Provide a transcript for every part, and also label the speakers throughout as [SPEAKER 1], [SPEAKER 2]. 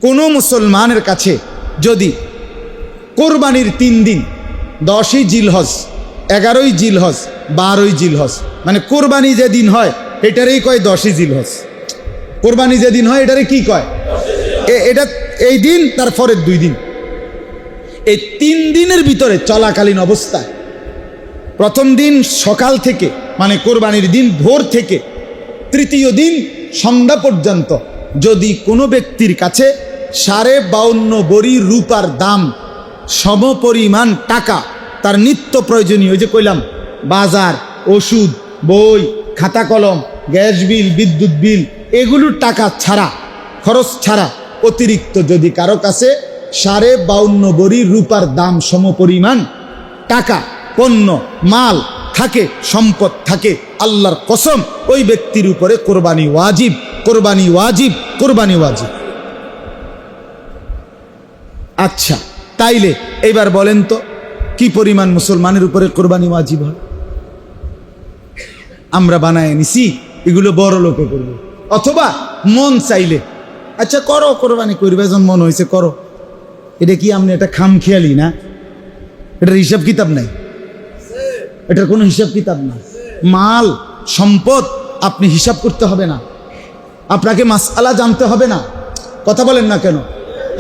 [SPEAKER 1] কোনো মুসলমানের কাছে যদি কোরবানির 3 দিন 10ই জিলহজ, 11ই জিলহজ, 12ই জিলহজ, মানে কোরবানি যেদিন হয় এটারই কয় 10ই জিলহজ। কোরবানি যেদিন হয় এটারে কি কয়? এটা এই দিন তারপরের 2 দিন, এই 3 দিনের ভিতরে চলাকালীন অবস্থায় প্রথম দিন সকাল থেকে মানে কোরবানির দিন ভোর থেকে তৃতীয় দিন সন্ধ্যা পর্যন্ত যদি কোনো ব্যক্তির কাছে 52.5 ভরি রূপার দাম সমপরিমাণ টাকা, তার নিত্য প্রয়োজনীয়, ওই যে কইলাম বাজার, ওষুধ, বই, খাতা কলম, গ্যাস বিল, বিদ্যুৎ বিল, এগুলোর টাকা ছাড়া, খরচ ছাড়া অতিরিক্ত যদি কারো কাছে 52.5 ভরি রূপার দাম সমপরিমাণ টাকা, পণ্য, মাল থাকে, সম্পদ থাকে, আল্লাহর কসম ওই ব্যক্তির উপরে কোরবানি ওয়াজিব, কোরবানি ওয়াজিব, কোরবানি ওয়াজিব। আচ্ছা, তাইলে এইবার বলেন তো কি পরিমাণ মুসলমানের উপরে কোরবানি ওয়াজিব হয়? আমরা বানায় নিছি এগুলো বড় লোকে করবে, অথবা মন চাইলে আচ্ছা করো, কোরবানি করবে, যখন মন হয়েছে করো। এটা কি আপনি এটা খামখেয়ালি না? এটার হিসাব কিতাব নাই, এটার কোনো হিসাব কিতাব না। মাল সম্পদ আপনি হিসাব করতে হবে না, আপনাকে মাসআলা জানতে হবে না। কথা বলেন না কেন?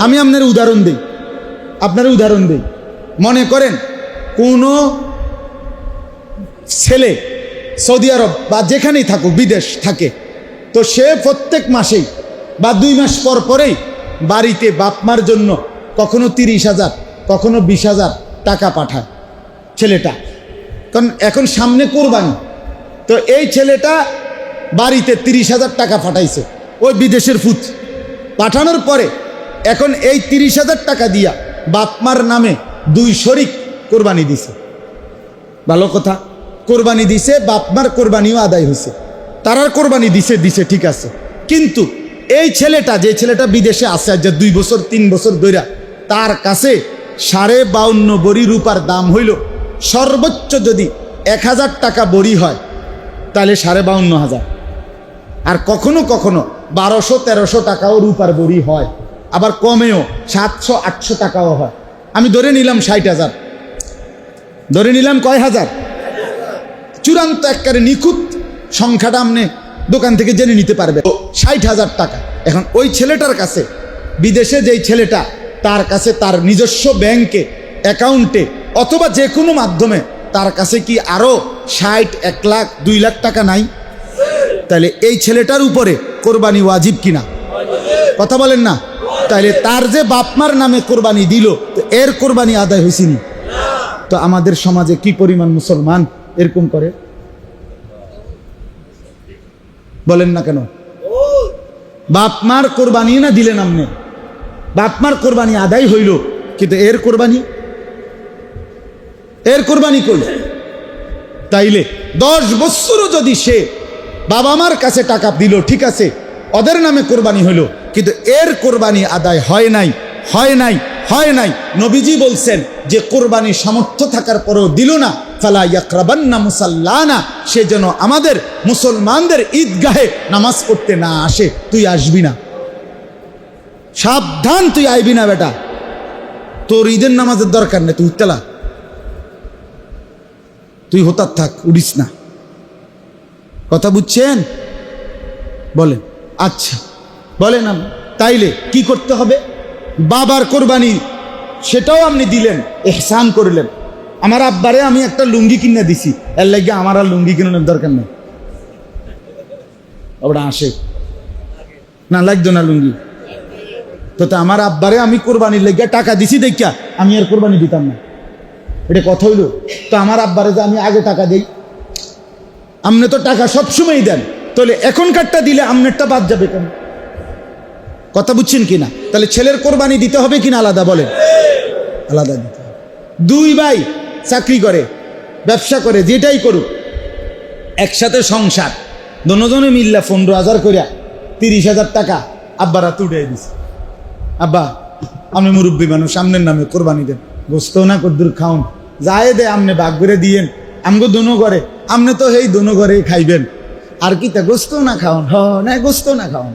[SPEAKER 1] আমি আপনার উদাহরণ দিই, মনে করেন কোনো ছেলে সৌদি আরব বা যেখানেই থাকুক, বিদেশ থাকে, তো সে প্রত্যেক মাসেই বা 2 মাস পর পরেই বাড়িতে বাপমার জন্য কখনো 30,000 কখনো 20,000 টাকা পাঠায় ছেলেটা। কারণ এখন সামনে কোরবানি, তো এই ছেলেটা বাড়িতে 30,000 টাকা পাঠাইছে ওই বিদেশের ফুট। পাঠানোর পরে এখন এই 30,000 টাকা দিয়া বাপমার নামে 2 শরিক কোরবানি দিছে। ভালো কথা, কোরবানি দিছে, বাপমার কোরবানিও আদায় হয়েছে, তারার কোরবানি দিছে ঠিক আছে। কিন্তু এই ছেলেটা, যে ছেলেটা বিদেশে আছে আজ 2 বছর 3 বছর ধরে, তার কাছে 52.5 ভরি রূপার দাম হইল সর্বোচ্চ যদি 1,000 টাকা বড়ি হয় তাহলে 52,500, আর কখনো কখনো 1200-1300 টাকাও রূপার বড়ি হয়, আবার কমেও 700-800 টাকাও হয়। আমি ধরে নিলাম 60,000, ধরে নিলাম কয় হাজার, চূড়ান্ত একবারে নিখুঁত সংখ্যাটা আপনি দোকান থেকে জেনে নিতে পারবে, 60,000 টাকা। এখন ওই ছেলেটার কাছে, বিদেশে যেই ছেলেটা, তার কাছে তার নিজস্ব ব্যাংকে অ্যাকাউন্টে অথবা যে কোনো মাধ্যমে তার কাছে কি আরো 60, 1 লাখ, 2 লাখ টাকা নাই? তাহলে এই ছেলেটার উপরে কোরবানি ওয়াজিব কিনা? কথা বলেন না? তাহলে তার যে বাপমার নামে কোরবানি দিল, তো এর কোরবানি আদায় হয়েছিনি? তো আমাদের সমাজে কি পরিমাণ মুসলমান এরকম করে বলেন না কেন? বাপমার কোরবানি না দিলেন আপনি, বাপমার কোরবানি আদায় হইল, কিন্তু এর কোরবানি কই? তাইলে 10 বছরও যদি সে বাবা মার কাছে টাকা দিল, ঠিক আছে, ওদের নামে কোরবানি হইল, কিন্তু এর কোরবানি আদায় হয় নাই। নবীজি বলছেন যে কোরবানি সামর্থ্য থাকার পরেও দিল না, ফালা ইয়াকরাবান্না মুসাল্লানা, সে যেন আমাদের মুসলমানদের ঈদগাহে নামাজ পড়তে না আসে। তুই আসবি না, সাবধান, তুই আইবি না বেটা, তোর ঈদের নামাজের দরকার নেই, তুই উঠতেলা, তুই হতার থাক, উড়িস না। কথা বুঝছেন? বলেন। আচ্ছা বলেন, তাইলে কি করতে হবে? বাবার কোরবানি সেটাও আপনি দিলেন, ইহসান করলেন। আমার আব্বারে আমি একটা লুঙ্গি কিনে দিছি, এর লাগে আমার আর লুঙ্গি কিনানোর দরকার নেই, ওটা আসে না, লাগতো না লুঙ্গি। তো আমার আব্বারে আমি কোরবানির লেগে টাকা দিছি দেখিয়া আমি আর কোরবানি দিতাম না, এটা কথা হইল? তো আমার আব্বারে যে আমি আগে টাকা দেই, আপনি তো টাকা সবসময়ই দেন, তাহলে এখনকারটা দিলে আপনারটা বাদ যাবে কেন? কথা বুঝছেন কিনা? তাহলে ছেলের কোরবানি দিতে হবে কিনা আলাদা? বলেন, আলাদা দিতে হবে। 2 ভাই চাকরি করে, ব্যবসা করে, যেটাই করুক, একসাথে সংসার, দোনোজনে মিল্লা 15,000 করিয়া 30,000 টাকা আব্বারা তুড়ে দিছে। আব্বা আপনি মুরব্বী মানুষ, সামনের নামে কোরবানি দেন, গোস্ত না কদ্দুর খাউন, যায় দে আপনি ভাগ করে দিয়েন, আমগো দোনো করে, আপনি তো এই দোনো করে খাইবেন, আর কি তা গোস্ত না খাওন? না, গোস্ত না খাওন।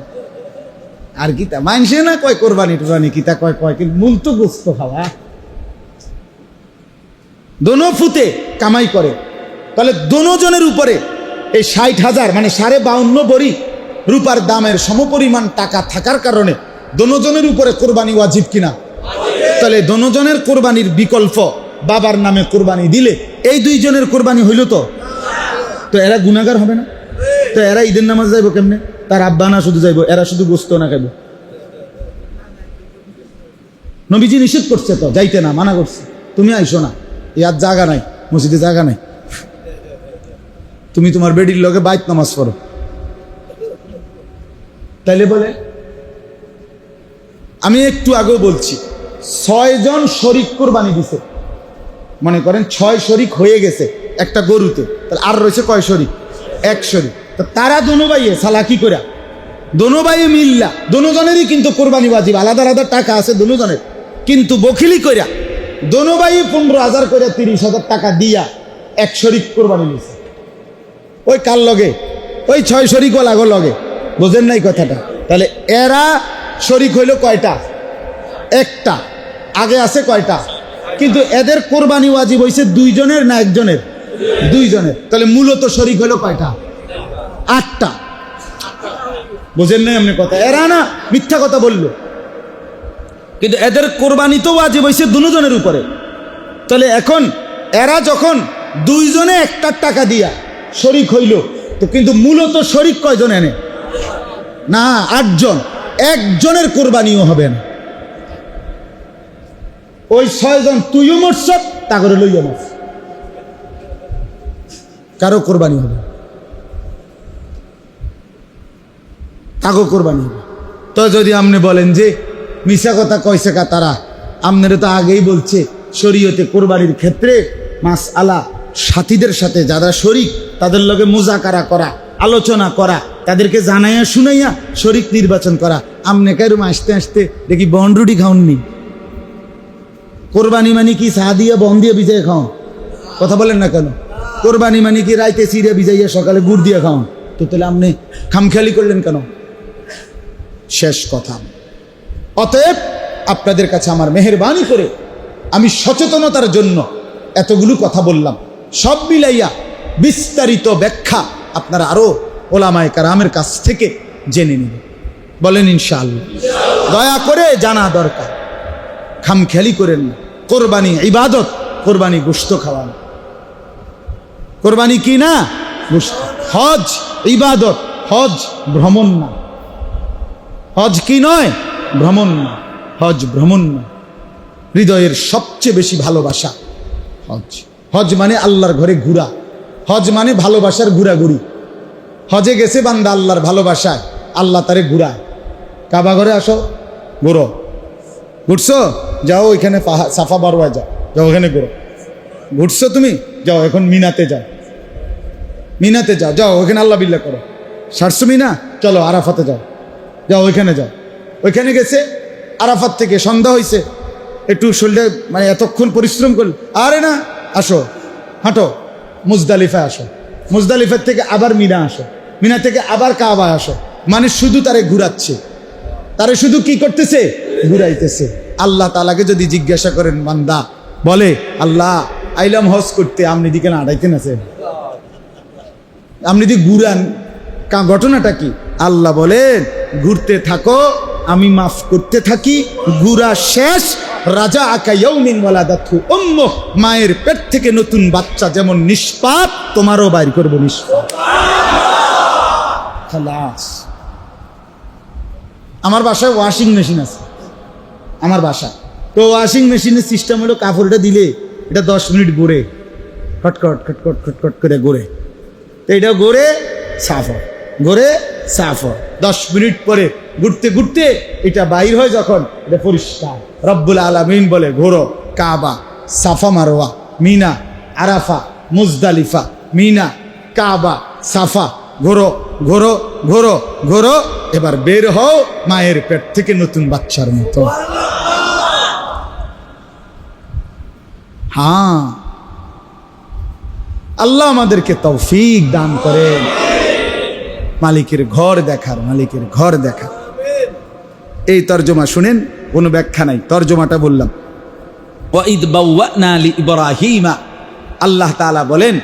[SPEAKER 1] আর কিতা মানছে না কয় কোরবানি টোরবানি কিতা কয় কয়, কিন্তু মূল তো গোস্ত খাওয়া। দোনো ফুতে কামাই করে, তাহলে দোনো জনের উপরে এই 60,000 মানে 52.5 ভরি রূপার দামের সমপরিমাণ টাকা থাকার কারণে দোনো জনের উপরে কোরবানি ওয়াজিব কিনা? তাহলে দোনো জনের কোরবানির বিকল্প বাবার নামে কোরবানি দিলে এই দুইজনের কোরবানি হইল তো এরা গুনাহগার হবে না? তো এরা ঈদের নামাজ যাইব কেমনে? তার আব্বা না শুধু যাইব, এরা শুধু গোস্ত না খাইব। নবীজি নিষেধ করছে তো, যাইতে না, মানা করছে, তুমি আইসো না, ইয়ার জায়গা নাই, মসজিদে জায়গা নাই, তুমি তোমার বেডির লগে বাইত নামাজ পড়ো। তাইলে বলে আমি একটু আগেও বলছি 6 জন শরিক কোরবানি দিছে, মনে করেন 6 শরিক হয়ে গেছে একটা গরুতে, তাহলে আর রয়েছে কয় শরিক? 1 শরিক। তো তারা দোনো ভাইয়ে সালাকি করে, দোনো ভাইয়ে মিল্লা, দোনো জনেরই কিন্তু কোরবানি ওয়াজিব, আলাদা আলাদা টাকা আছে দোনো জনের, কিন্তু বখিলি কইরা দোনো ভাই 15,000 করে 30,000 টাকা দিয়া 1 শরিক কোরবানি নিছে। ওই কার লগে? ওই 6 শরিক লাগো লগে, বোঝেন নাই কথাটা? তাহলে এরা শরিক হইল কয়টা? একটা। আগে আছে কয়টা? কিন্তু এদের কোরবানি ওয়াজিব হইছে 2 জনের না 1 জনের? 2 জনের। তাহলে মূলত শরিক হইল কয়টা? 8টা। বোঝেন নাই আপনি কথা? এরা না মিথ্যা কথা বললো, কিন্তু এদের কোরবানি তো ওয়াজিব হইছে 2 জনের উপরে। তাহলে এখন এরা যখন 2 জনে 1টা টাকা দিয়া শরিক হইল, তো কিন্তু মূলত শরিক কয়জন এনে? না, 8 জন। 1 জনের কোরবানিও হবে না। ওই 6 জন তুইও মরছ, তা করে লইয়া মরছ, কারো কোরবানি হবে, কাগো কোরবানি হবে। তো যদি আপনি বলেন যে মিশা কথা কইছে কা তারা, আপনারা তো আগেই বলছে শরীয়তে কোরবানির ক্ষেত্রে মাসআলা সাথীদের সাথে যারা শরিক তাদের লগে মুজাকারা করা, আলোচনা করা, তাদেরকে জানাইয়া শুনাইয়া শরিক নির্বাচন করা। আমনে কারুম আসতে আসতে দেখি বন্ডরুটি খাওননি। কোরবানি মানে কি চা দিয়ে বন দিয়ে ভিজাইয়া খাওয়ান? কথা বলেন না কেন? কোরবানি মানে কি রাইতে চিড়ে ভিজাইয়া সকালে গুড় দিয়ে খাওয়ান? তো তাহলে আপনি খামখেয়ালি করলেন কেন? শেষ কথা, অতএব আপনাদের কাছে আমার মেহেরবানি করে আমি সচেতনতার জন্য এতগুলো কথা বললাম, সব মিলাইয়া বিস্তারিত ব্যাখ্যা আপনারা আরো ওলামায়ে কেরামের কাছ থেকে জেনে নিন। বলেন ইনশাআল্লাহ। দয়া করে জানা দরকার, খামখেয়ালি করেন না। কোরবানি ইবাদত, কোরবানি গোশত খাওয়ানো। কোরবানি কি না? গোশত। হজ ইবাদত, হজ ভ্রমণ না। হজ কি নয়? ভ্রমণ না। হজ ভ্রমণ না। হৃদয়ের সবচেয়ে বেশি ভালোবাসা হজ। হজ মানে আল্লাহর ঘরে ঘুরা, হজ মানে ভালোবাসার ঘুরাঘুরি। হজে গেছে বান্দা আল্লাহর ভালোবাসায়, আল্লাহ তারে ঘুরায়। কাবা ঘরে আসো, ঘুরো। ঘুরছো, যাও ওইখানে সাফা বারোয়ায় যাও, যাও ওখানে ঘুরো। ঘুরছো তুমি, যাও এখন মিনাতে যাও, মিনাতে যাও, যাও ওইখানে আল্লাহ বিল্লাহ করো। সারছো মিনা, চলো আরাফাতে যাও, যাও ওইখানে যাও। ওইখানে গেছে, আরাফাত থেকে সন্ধ্যা হয়েছে, একটু শরীরে মানে এতক্ষণ পরিশ্রম করল, আরে না আসো, হাঁটো মুজদালিফায় আসো, মুজদালিফার থেকে আবার মিনা আসো, মিনা থেকে আবার কাবায় আসো। মানে শুধু তারে ঘুরাচ্ছে, তারে শুধু কি করতেছে? ঘুরাইতেছে। আল্লাহ তাআলাকে যদি জিজ্ঞাসা করেন, বান্দা বলে আল্লাহ আইলাম হজ করতে, আপনি দিকে না আড়াইতেন আছে, আপনি দি ঘুরান, ঘটনাটা কি? আল্লাহ বলেন ঘুরতে থাকো, আমি মাফ করতে থাকি। ঘুরা শেষ, রাজা আকা ইয়াউমিন ওয়ালাদাতহু উম্মুহ, মায়ের পেট থেকে নতুন বাচ্চা যেমন নিষ্পাপ, তোমারও বাইর করব নিষ্পাপ। খালাস। আমার বাসায় ওয়াশিং মেশিন আছে, আমার বাসা তো ওয়াশিং মেশিনের সিস্টেম হলো কাপড়টা দিলে এটা 10 মিনিট ঘুরে, খটখট খটখট খটখট করে ঘুরে, তো এটা ঘুরে সাফ হয়, ঘুরে সাফ হয়। 10 মিনিট পরে ঘুরতে ঘুরতে এটা বাইর হয়, যখন এটা পরিষ্কার। রব্বুল আলামিন বলে ঘোরো কাবা, সাফা মারওয়া, মিনা, আরাফা, মুজদালিফা, মিনা, কাবা, সাফা, ঘোরো ঘোরো ঘোরো ঘোরো, এবার বের হও মায়ের পেট থেকে নতুন বাচ্চার মতো। হ্যাঁ, আল্লাহ আমাদেরকে তৌফিক দান করেন মালিকের ঘর দেখার, মালিকের ঘর দেখার। এই তর্জমা শুনেন, কোনো ব্যাখ্যা নাই, তর্জমাটা বললাম। ওয়াইদ বাওয়ানা লিইব্রাহিমা, আল্লাহ তাআলা বলেন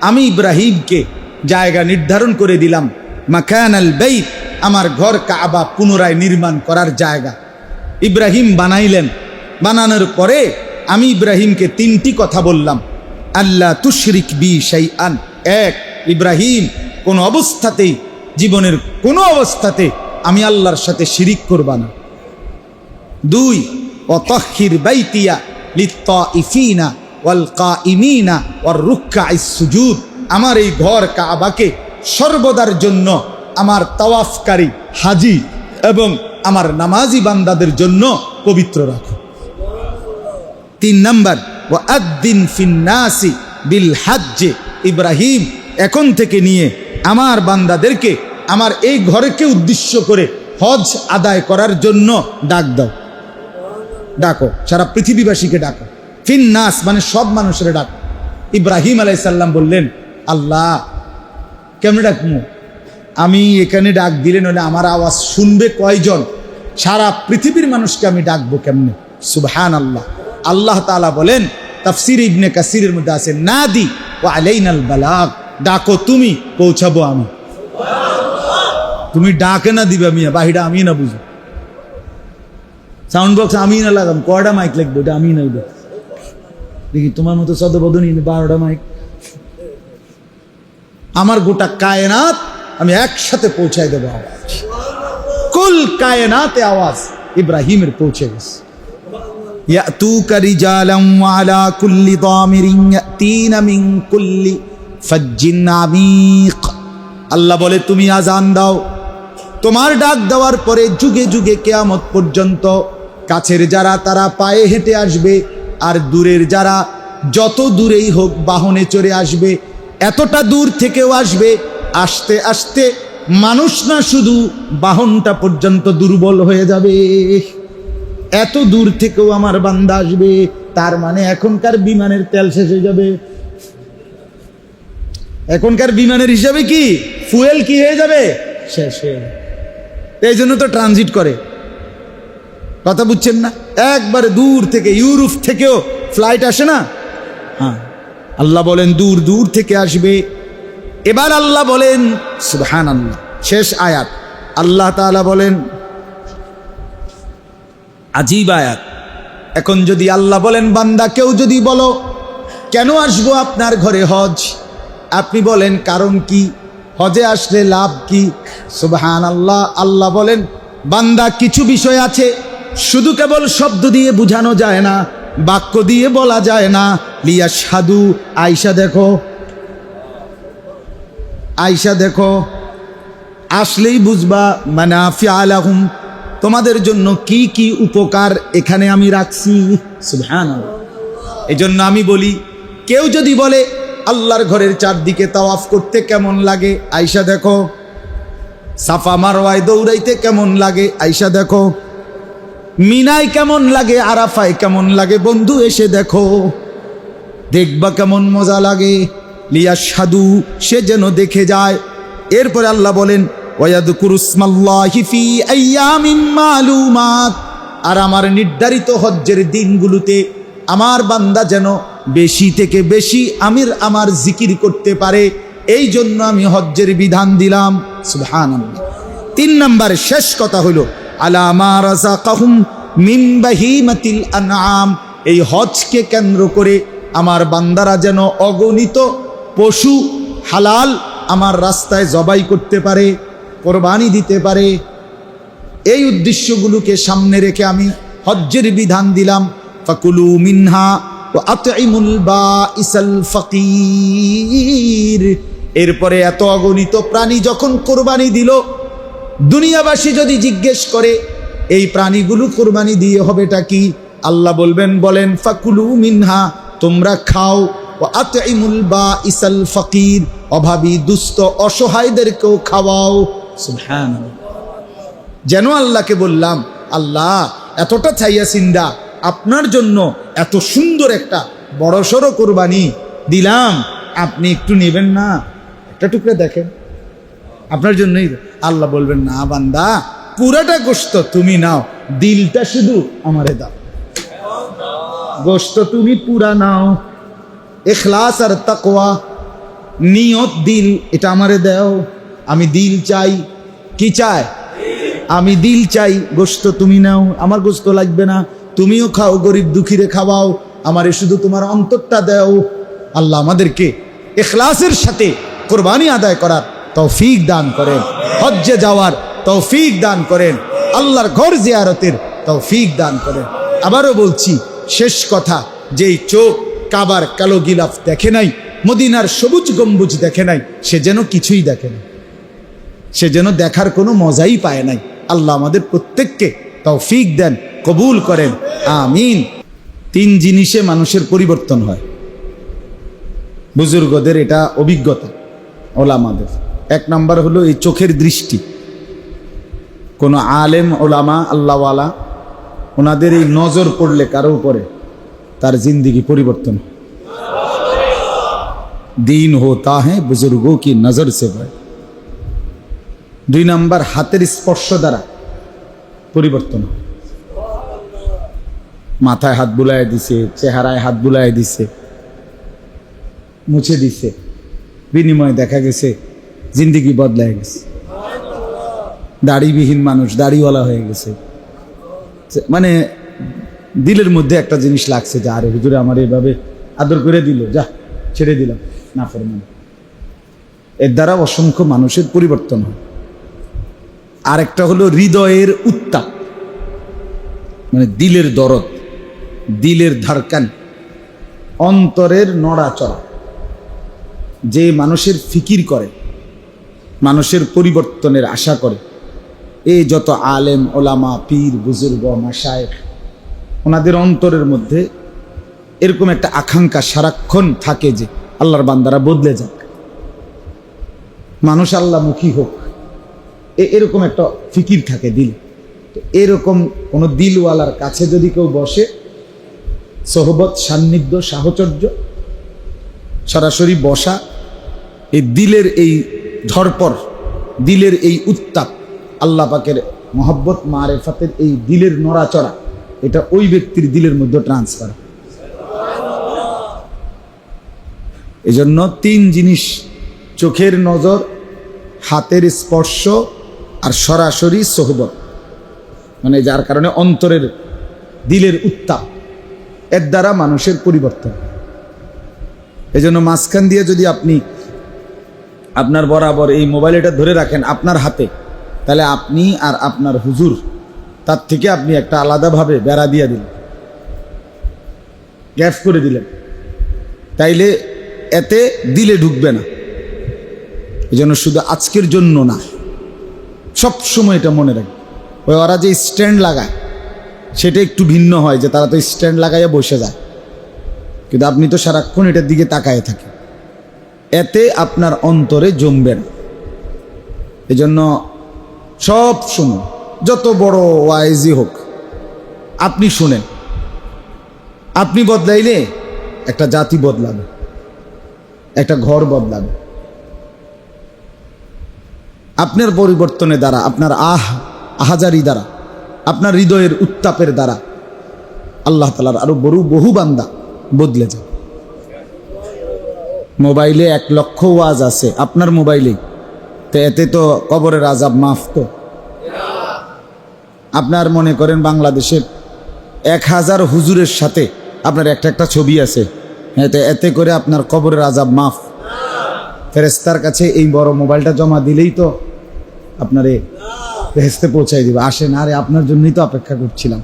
[SPEAKER 1] আমি ইব্রাহিমকে জায়গা নির্ধারণ করে দিলাম, মাকানাল বাইত, আমার ঘর কাবা পুনরায় নির্মাণ করার জায়গা। ইব্রাহিম বানাইলেন, বানানোর পরে আমি ইব্রাহিমকে 3টি কথা বললাম, আল্লাহ তুশরিক বি শাইআন। এক, ইব্রাহিম কোন অবস্থাতেই, জীবনের কোনো অবস্থাতে আমি আল্লাহর সাথে শিরিক করবা না। 2, ওয়াতাহহির বাইতিয়া লিত্তাইফিনা ওয়াল কাইমিনা ওয়ার রুকআইস সুজুদ, আমার এই ঘর কাবাকে সর্বদার জন্য আমার তাওয়াফকারী হাজি এবং আমার নামাজি বান্দাদের জন্য পবিত্র রাখো। 3 নাম্বার, ওয়াআদ্দিন ফিন্নাসি বিল হজ্জ, ইব্রাহিম এখন থেকে নিয়ে আমার বান্দাদেরকে আমার এই ঘরকে উদ্দেশ্য করে হজ আদায় করার জন্য ডাক দাও, ডাকো, সারা পৃথিবীবাসীকে ডাকো। ফিন্নাস মানে সব মানুষের ডাকো। ইব্রাহিম আলাইহিস সালাম বললেন, আল্লাহ কেমনে ডাকমু? আমি এখানে ডাক দিলে নইলে আমার আওয়াজ শুনবে কয়জন? সারা পৃথিবীর মানুষকে আমি ডাকবো কেমনে? সুবহানাল্লাহ। আল্লাহ তাআলা বলেন, তাফসীর ইবনে কাসিরের মধ্যে আছে, নাদি ওয়া আলাইনাল বালাগ, ডাকো তুমি, পৌঁছাবো আমি। তুমি ডাকে না দিবা মিয়া, বাহিরা আমি না বুঝি। সাউন্ড বক্স আমি না লাগাম, কয়টা মাইক লাগবে? ওটা আমি না দেখি, তোমার মতো সদবদনী 12টা মাইক। আমার গোটা কায়নাত আমি একসাথে পৌঁছায় দেবো আওয়াজ, কুল কায়নাতে আওয়াজ ইব্রাহিমের পৌঁছে গেছে। ইয়াতুকা রিজালাম ওয়া আলা কুল্লি দামিরিন ইয়াতিনা মিন কুল্লি ফাজ্জিন আমিক। আল্লাহ বলে, তুমি আজান দাও, তোমার ডাক দেওয়ার পরে যুগে যুগে কিয়ামত পর্যন্ত কাছের যারা তারা পায়ে হেঁটে আসবে, আর দূরের যারা যত দূরেই হোক বাহনে চড়ে আসবে, এতটা দূর থেকেও আসবে। আসতে আসতে মানুষ না, শুধু বাহনটা পর্যন্ত দুর্বল হয়ে যাবে। এত দূর থেকেও আমার বান্দা আসবে, তার মানে এখনকার বিমানের তেল শেষ হয়ে যাবে। এখনকার বিমানের হিসাবে কি ফুয়েল কি হয়ে যাবে? শেষ হয়ে যাবে। এই জন্য তো ট্রানজিট করে, কথা বুঝছেন না? একবারে দূর থেকে, ইউরোপ থেকেও ফ্লাইট আসে না? হ্যাঁ, আল্লাহ বলেন দূর দূর থেকে আসবে। এবার আল্লাহ বলেন, সুবহানাল্লাহ, শেষ আয়াত, আল্লাহ তাআলা বলেন, আজীব আয়াত। এখন যদি আল্লাহ বলেন, বান্দা কেউ যদি বলো কেন আসবো আপনার ঘরে হজ, আপনি বলেন কারণ কি, হজে আসলে লাভ কি? সুবহানাল্লাহ। আল্লাহ বলেন, বান্দা কিছু বিষয় আছে শুধু কেবল শব্দ দিয়ে বুঝানো যায় না, বাক্য দিয়ে বলা যায় না। লিয়াশহাদু, আয়েশা দেখো, আয়েশা দেখো, আসলেই বুঝবা, মানাফিআ লাহুম, তোমাদের জন্য কি কি উপকার এখানে আমি রাখছি। সুবহানাল্লাহ। এই জন্য আমি বলি, কেউ যদি বলে আল্লাহর ঘরের চারদিকে তাওয়াফ করতে কেমন লাগে, আয়েশা দেখো। সাফা মারওয়ায় দৌড়াইতে কেমন লাগে, আয়েশা দেখো। মিনায় কেমন লাগে, আরাফায় কেমন লাগে, বন্ধু এসে দেখো, দেখবা কেমন মজা লাগে। লিয়াশহাদু, সে যেন দেখে যায়। এরপরে আল্লাহ বলেন, ওয়ায়াযকুরুসমাল্লাহি ফি আইয়ামিন মালুমাত, আর আমার নির্ধারিত হজ্জের দিনগুলোতে আমার বান্দা যেন বেশি থেকে বেশি আমার জিকির করতে পারে, এই জন্য আমি হজ্জের বিধান দিলাম। সুবহানাল্লাহ। 3 নম্বর শেষ কথা হলো, আলা মা রাযাকাহুম মিন বাহিমাতিল আনআম, এই হজকে কেন্দ্র করে আমার বান্দারা যেন অগণিত পশু হালাল আমার রাস্তায় জবাই করতে পারে, কোরবানি দিতে পারে। এই উদ্দেশ্যগুলোকে সামনে রেখে আমি হজ্জের বিধান দিলাম। ফাকুলু মিনহা ওয়া আতইমুল বাঈসাল ফাকির। এরপরে এত অগণিত প্রাণী যখন কোরবানি দিল, দুনিয়াবাসী যদি জিজ্ঞেস করে এই প্রাণীগুলো কোরবানি দিয়ে হবেটা কি, আল্লাহ বলেন ফাকুলু মিনহা, তোমরা খাও, ওয়া আতইমুল বাঈসাল ফাকির, অভাবী দুস্থ অসহায়দেরকেও খাওয়াও। সুবহানাল্লাহ। যেন আল্লাহকে বললাম, আল্লাহ এতটা চাইয়া চিন্তা আপনার জন্য এত সুন্দর একটা বড়সড় কোরবানি দিলাম, আপনি একটু নেবেন না? একটা টুকরা দেখেন, আপনার জন্যই। আল্লাহ বলবেন, না বান্দা, পুরাটা গোশত তুমি নাও, দিলটা শুধু আমারে দাও। গোশত তুমি পুরা নাও, ইখলাস আর তাকওয়া, নিয়ত, দিল, এটা আমারে দাও। আমি দিল চাই। কি চাই? আমি দিল চাই। গোশত তুমি নাও, আমার গোশত লাগবে না, তুমিও খাও, গরিব দুঃখীরে খাওয়াও, আমারে শুধু তোমার অন্তরটা দাও। আল্লাহ আমাদেরকে ইখলাসের সাথে কুরবানি আদায় করার তৌফিক দান করেন, হজ্জে যাওয়ার তৌফিক দান করেন, আল্লাহর ঘর জিয়ারতের তৌফিক দান করেন। আবারও বলছি, শেষ কথা, যেই চোখ কাবার কালো গিলাফ দেখে নাই, মদিনার সবুজ গম্বুজ দেখে নাই, সে যেন কিছুই দেখে না, সে যেন দেখার কোনো মজাই পায় নাই। আল্লাহ আমাদের প্রত্যেককে তৌফিক দেন, কবুল করেন, আমিন। 3 জিনিসে মানুষের পরিবর্তন হয়, বুজুর্গদের এটা অভিজ্ঞতা, ওলামাদের। 1 নাম্বার হলো এই চোখের দৃষ্টি। কোনো আলেম, ওলামা, আল্লাহওয়ালা, ওনাদের এই নজর পড়লে কারো উপরে, তার জিন্দিগি পরিবর্তন। দিন হোতা হ্যাঁ বুজুর্গোं की नजर से बढ़। 2 নাম্বার হাতের স্পর্শ দ্বারা পরিবর্তন। মাথায় হাত বুলায় দিছে, চেহারায় হাত বুলায় দিছে, মুছে দিছে, বিনিময়ে দেখা গেছে জিন্দিগি বদলায় গেছে। দাড়িবিহীন মানুষ দাড়িওয়ালা হয়ে গেছে। মানে দিলের মধ্যে একটা জিনিস লাগছে যে আরে হুজুরে আমার এইভাবে আদর করে দিল, যা ছেড়ে দিলাম, না ফরমান। এর দ্বারা অসংখ্য মানুষের পরিবর্তন হয়। আরেকটা হলো হৃদয়ের উত্তাপ, মানে দিলের দরদ, দিলের ধারকান, অন্তরের নড়াচড়া। যে মানুষের ফিকির করে, মানুষের পরিবর্তনের আশা করে, এই যত আলেম, ওলামা, পীর, বুজুর্গ, মাশায়েখ, ওনাদের অন্তরের মধ্যে এরকম একটা আকাঙ্ক্ষা সারাক্ষণ থাকে যে আল্লাহর বান্দারা বদলে যাক, মানুষ আল্লাহমুখী হোক, এরকম একটা ফিকির থাকে দিল। তো এরকম কোনো দিলওয়ালার কাছে যদি কেউ বসে, সোহবত, সান্নিধ্য, সাহচর্য, সরাসরি বসা, এই দিলের এই ধরপর, দিলের এই উত্তাপ, আল্লাহ পাকের মহব্বত, মারেফাতের এই দিলের নড়াচড়া, এটা ওই ব্যক্তির দিলের মধ্যে ট্রান্সফার। এজন্য 3 জিনিস, চোখের নজর, হাতের স্পর্শ আর সরাসরি সোহবত, মানে যার কারণে অন্তরের দিলের উত্তাপ, এর দ্বারা মানুষের পরিবর্তন। এজন্য মাঝখান দিয়ে যদি আপনি আপনার বরাবর এই মোবাইলটা ধরে রাখেন আপনার হাতে, তাহলে আপনি আর আপনার হুজুর, তার থেকে আপনি একটা আলাদাভাবে বেড়া দিয়ে দিলেন, গ্যাপ করে দিলেন, তাইলে এতে দিলে ঢুকবে না। এজন্য শুধু আজকের জন্য না, সব সময় এটা মনে রাখবে। ওরা যে স্ট্যান্ড লাগায় সেটা একটু ভিন্ন হয়, যে তারা তো স্ট্যান্ড লাগাইয়া বসে যায়, কিন্তু আপনি তো সারাক্ষণ এটার দিকে তাকায় থাকেন, এতে আপনার অন্তরে জমবে না। এজন্য সব সময় যত বড় ওয়াইজি হোক, আপনি শুনেন, আপনি বদলাইলে একটা জাতি বদলাবে, একটা ঘর বদলাবে। আপনার পরিবর্তনের দ্বারা, আপনার আহাজারি দ্বারা, আপনার হৃদয়ের উত্তাপের দ্বারা আল্লাহ তাআলার আরো বহু বান্দা বদলে যায়। মোবাইলে 1 লক্ষ ওয়াজ আছে আপনার মোবাইলেই, তো এতে তো কবরের আযাব মাফ। তো আপনার মনে করেন বাংলাদেশের 1000 হুজুরের সাথে আপনার একটা ছবি আছে, এতে করে আপনার কবরের আযাব মাফ। ফেরেশতার কাছে এই বড় মোবাইলটা জমা দিলেই তো আপনারে বেহেশতে পৌঁছাই দিবে। আসেন, আরে আপনার জন্যই তো অপেক্ষা করছিলাম।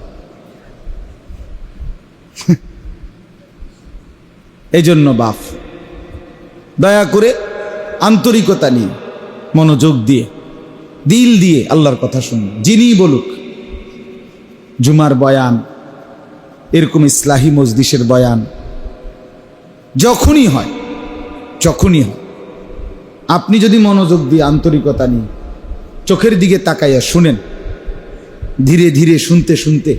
[SPEAKER 1] এই জন্য বাপ, দয়া করে আন্তরিকতা নিয়ে, মনোযোগ দিয়ে, দিল দিয়ে আল্লাহর কথা শুনুন। যিনি বলুক, জুমার বয়ান, এরকম ইসলাহি মজলিসের বয়ান যখনই হয়, আপনি যদি মনোযোগ দিয়ে আন্তরিকতা নিয়ে চোখের দিকে তাকাইয়া শুনেন, ধীরে ধীরে শুনতে শুনতে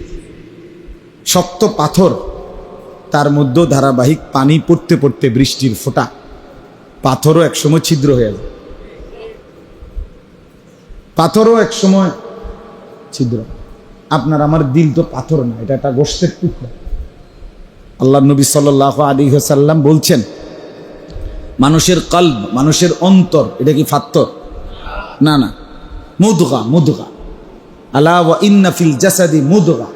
[SPEAKER 1] শক্ত পাথর, তার মধ্যেও ধারাবাহিক পানি পড়তে পড়তে বৃষ্টির ফোঁটা, পাথরও একসময় ছিদ্র হয়ে যায়, পাথরও একসময় ছিদ্র। আপনার আমার দিল তো পাথর না, এটা একটা গোশতের টুকরা। আল্লাহ নবী সাল্লাল্লাহু আলাইহি ওয়াসাল্লাম বলছেন, মানুষের কলব, মানুষের অন্তর, এটা কি পাথর? না না, মুদগা, মুদগা। আলা ওয়া ইন্না ফিল জাসাদি মুদগা।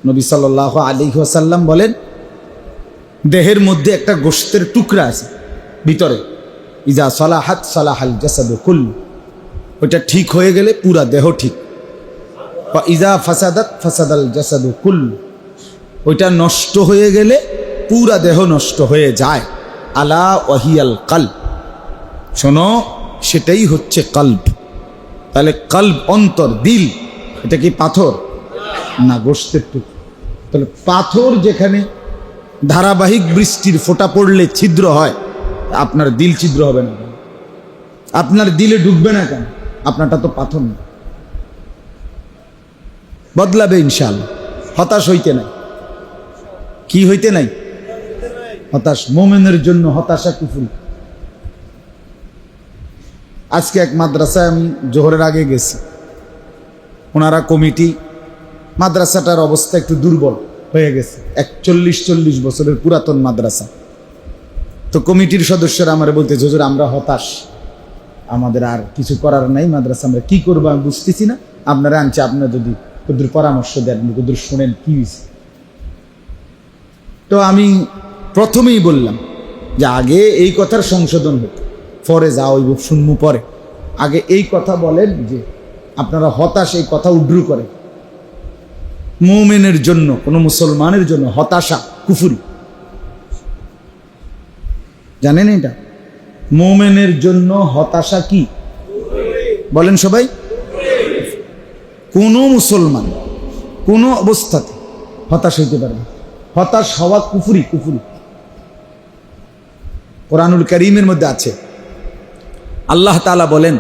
[SPEAKER 1] নবী সাল্লাল্লাহু আলাইহি ওয়াসাল্লাম বলেন, দেহের মধ্যে একটা গোশতের টুকরা আছে ভিতরে, ইজা সালাহাত সালাহাল জাসাদু কুল্লু, ওটা ঠিক হয়ে গেলে পুরা দেহ ঠিক। ওয়া ইজা ফাসাদাত ফাসাদাল জাসাদু কুল্লু, ওইটা নষ্ট হয়ে গেলে পুরা দেহ নষ্ট হয়ে যায়। আলা ওয়াহিয়াল কলব, শোনো সেটাই হচ্ছে কলব। তাহলে কলব, অন্তর, দিল, এটা কি পাথর? না, গোশতের টুকরা। তাহলে পাথর যেখানে ধারাবাহিক বৃষ্টির ফোঁটা পড়লে ছিদ্র হয়, আপনার দিল ছিদ্র হবে না কেন? আপনার দিলে ঢুকবে না কেন? আপনারটা তো পাথর না। বদলাবে ইনশাআল্লাহ। হতাশ হইতে নাই। কি হইতে নাই? হতাশ। মোমেনের জন্য হতাশা কুফর। আজকে এক মাদ্রাসায় আমি জোহরের আগে গেছি, ওনারা কমিটি, মাদ্রাসাটার অবস্থা একটু দুর্বল হয়ে গেছে, 41-40 বছরের পুরাতন মাদ্রাসা। তো কমিটির সদস্যরা আমার বলতে, হুজুর আমরা হতাশ, আমাদের আর কিছু করার নাই, মাদ্রাসা আমরা কি করবো আমি বুঝতেছি না, আপনারা আনছি, আপনারা যদি ওদের পরামর্শ দেন, ওদের শোনেন কি হয়েছে। তো আমি প্রথমেই বললাম যে আগে এই কথার সংশোধন হোক, পরে যা হইব শুনবো পরে। আগে এই কথা বলেন যে আপনারা হতাশ, এই কথা উড্রু করে। মুমিনের জন্য, কোনো মুসলমানের জন্য হতাশা কুফরি, জানেন এটা? মুমিনের জন্য হতাশা কি বলেন সবাই? কোনো মুসলমান কোনো অবস্থাতে হতাশ হইতে পারে না। হতাশ হওয়া কুফরি, কুফরি। কোরআনুল কারীমের মধ্যে আছে, আল্লাহ তাআলা বলেন,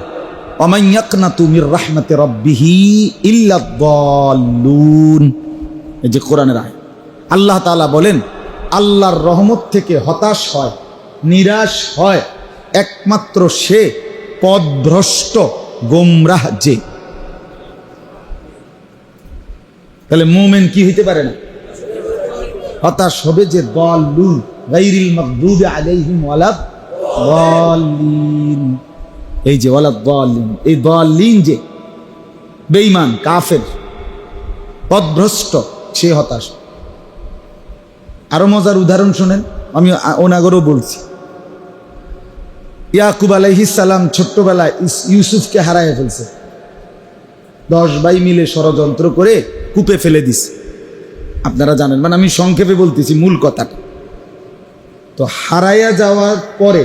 [SPEAKER 1] ওয়ামান ইয়াকনাতু মির রাহমাতি রাব্বিহি ইল্লা দাল্লুন। এই যে কোরআনের আয়াত, আল্লাহ তাআলা বলেন আল্লাহর রহমত থেকে হতাশ হয়, নিরাশ হয় একমাত্র সে পথভ্রষ্ট গোমরাহ যে। তাহলে মুমিন কি হইতে পারে না? হতাশ হবে যে দাল্লুন, গায়রিল মাগদুবি আলাইহিম ওয়ালাদ দাল্লিন। এই যে ওয়ালাদ দাল্লিন, এই দাল্লিন যে বেঈমান, কাফের, পথভ্রষ্ট, সে হতাশ। আরো মজার উদাহরণ শুনেন, আমি ওনাগরও বলছি। ইয়াকুব আলাইহিস সালাম ছোট্টবেলায় ইউসুফকে হারায় ফেলছে, 10 ভাই মিলে ষড়যন্ত্র করে কূপে ফেলে দিছে। আপনারা জানেন, মানে আমি সংক্ষেপে বলতেছি মূল কথাটা। তো হারাইয়া যাওয়ার পরে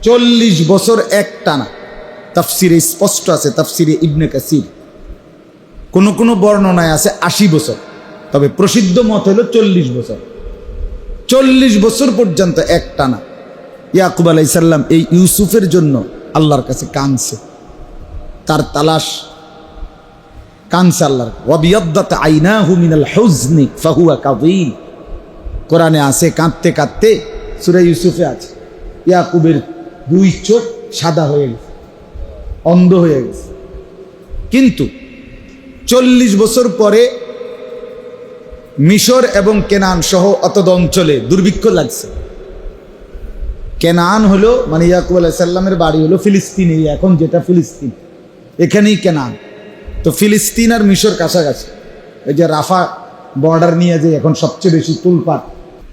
[SPEAKER 1] 40 বছর একটানা, তাফসিরে স্পষ্ট আছে, তাফসিরে ইবনে কাসির, কোন কোন বর্ণনায় আছে 80 বছর, তবে প্রসিদ্ধ মত হলো 40 বছর। 40 বছর পর্যন্ত একটানা ইয়াকুব আলাইহিস সালাম এই ইউসুফের জন্য আল্লাহর কাছে কাঁদছে, তার তালাশ, কাঁদছে আল্লাহর। ওয়াবিয়াদ্দাত আইনাহু মিনাল হুজনি ফাহুয়া কাযীম। কোরআনে আছে, কাঁদতে কাঁদতে, সূরা ইউসুফে আছে, ইয়াকুবের 2 চোখ সাদা হয়ে গেছে, অন্ধ হয়ে গেছে। কিন্তু 40 বছর পরে মিশর এবং কেনান সহ অতদ অঞ্চলে দুর্ভিক্ষ লাগছে। কেনান হলো, মানে ইয়াকুব আলাইহিস সালামের বাড়ি হলো ফিলিস্তিনে, এখন যেটা ফিলিস্তিন, এখানেই কেনান। তো ফিলিস্তিন আর মিশর কাছাকাছি, এই যে রাফা বর্ডার নিয়ে যে এখন সবচেয়ে বেশি তুলপাট,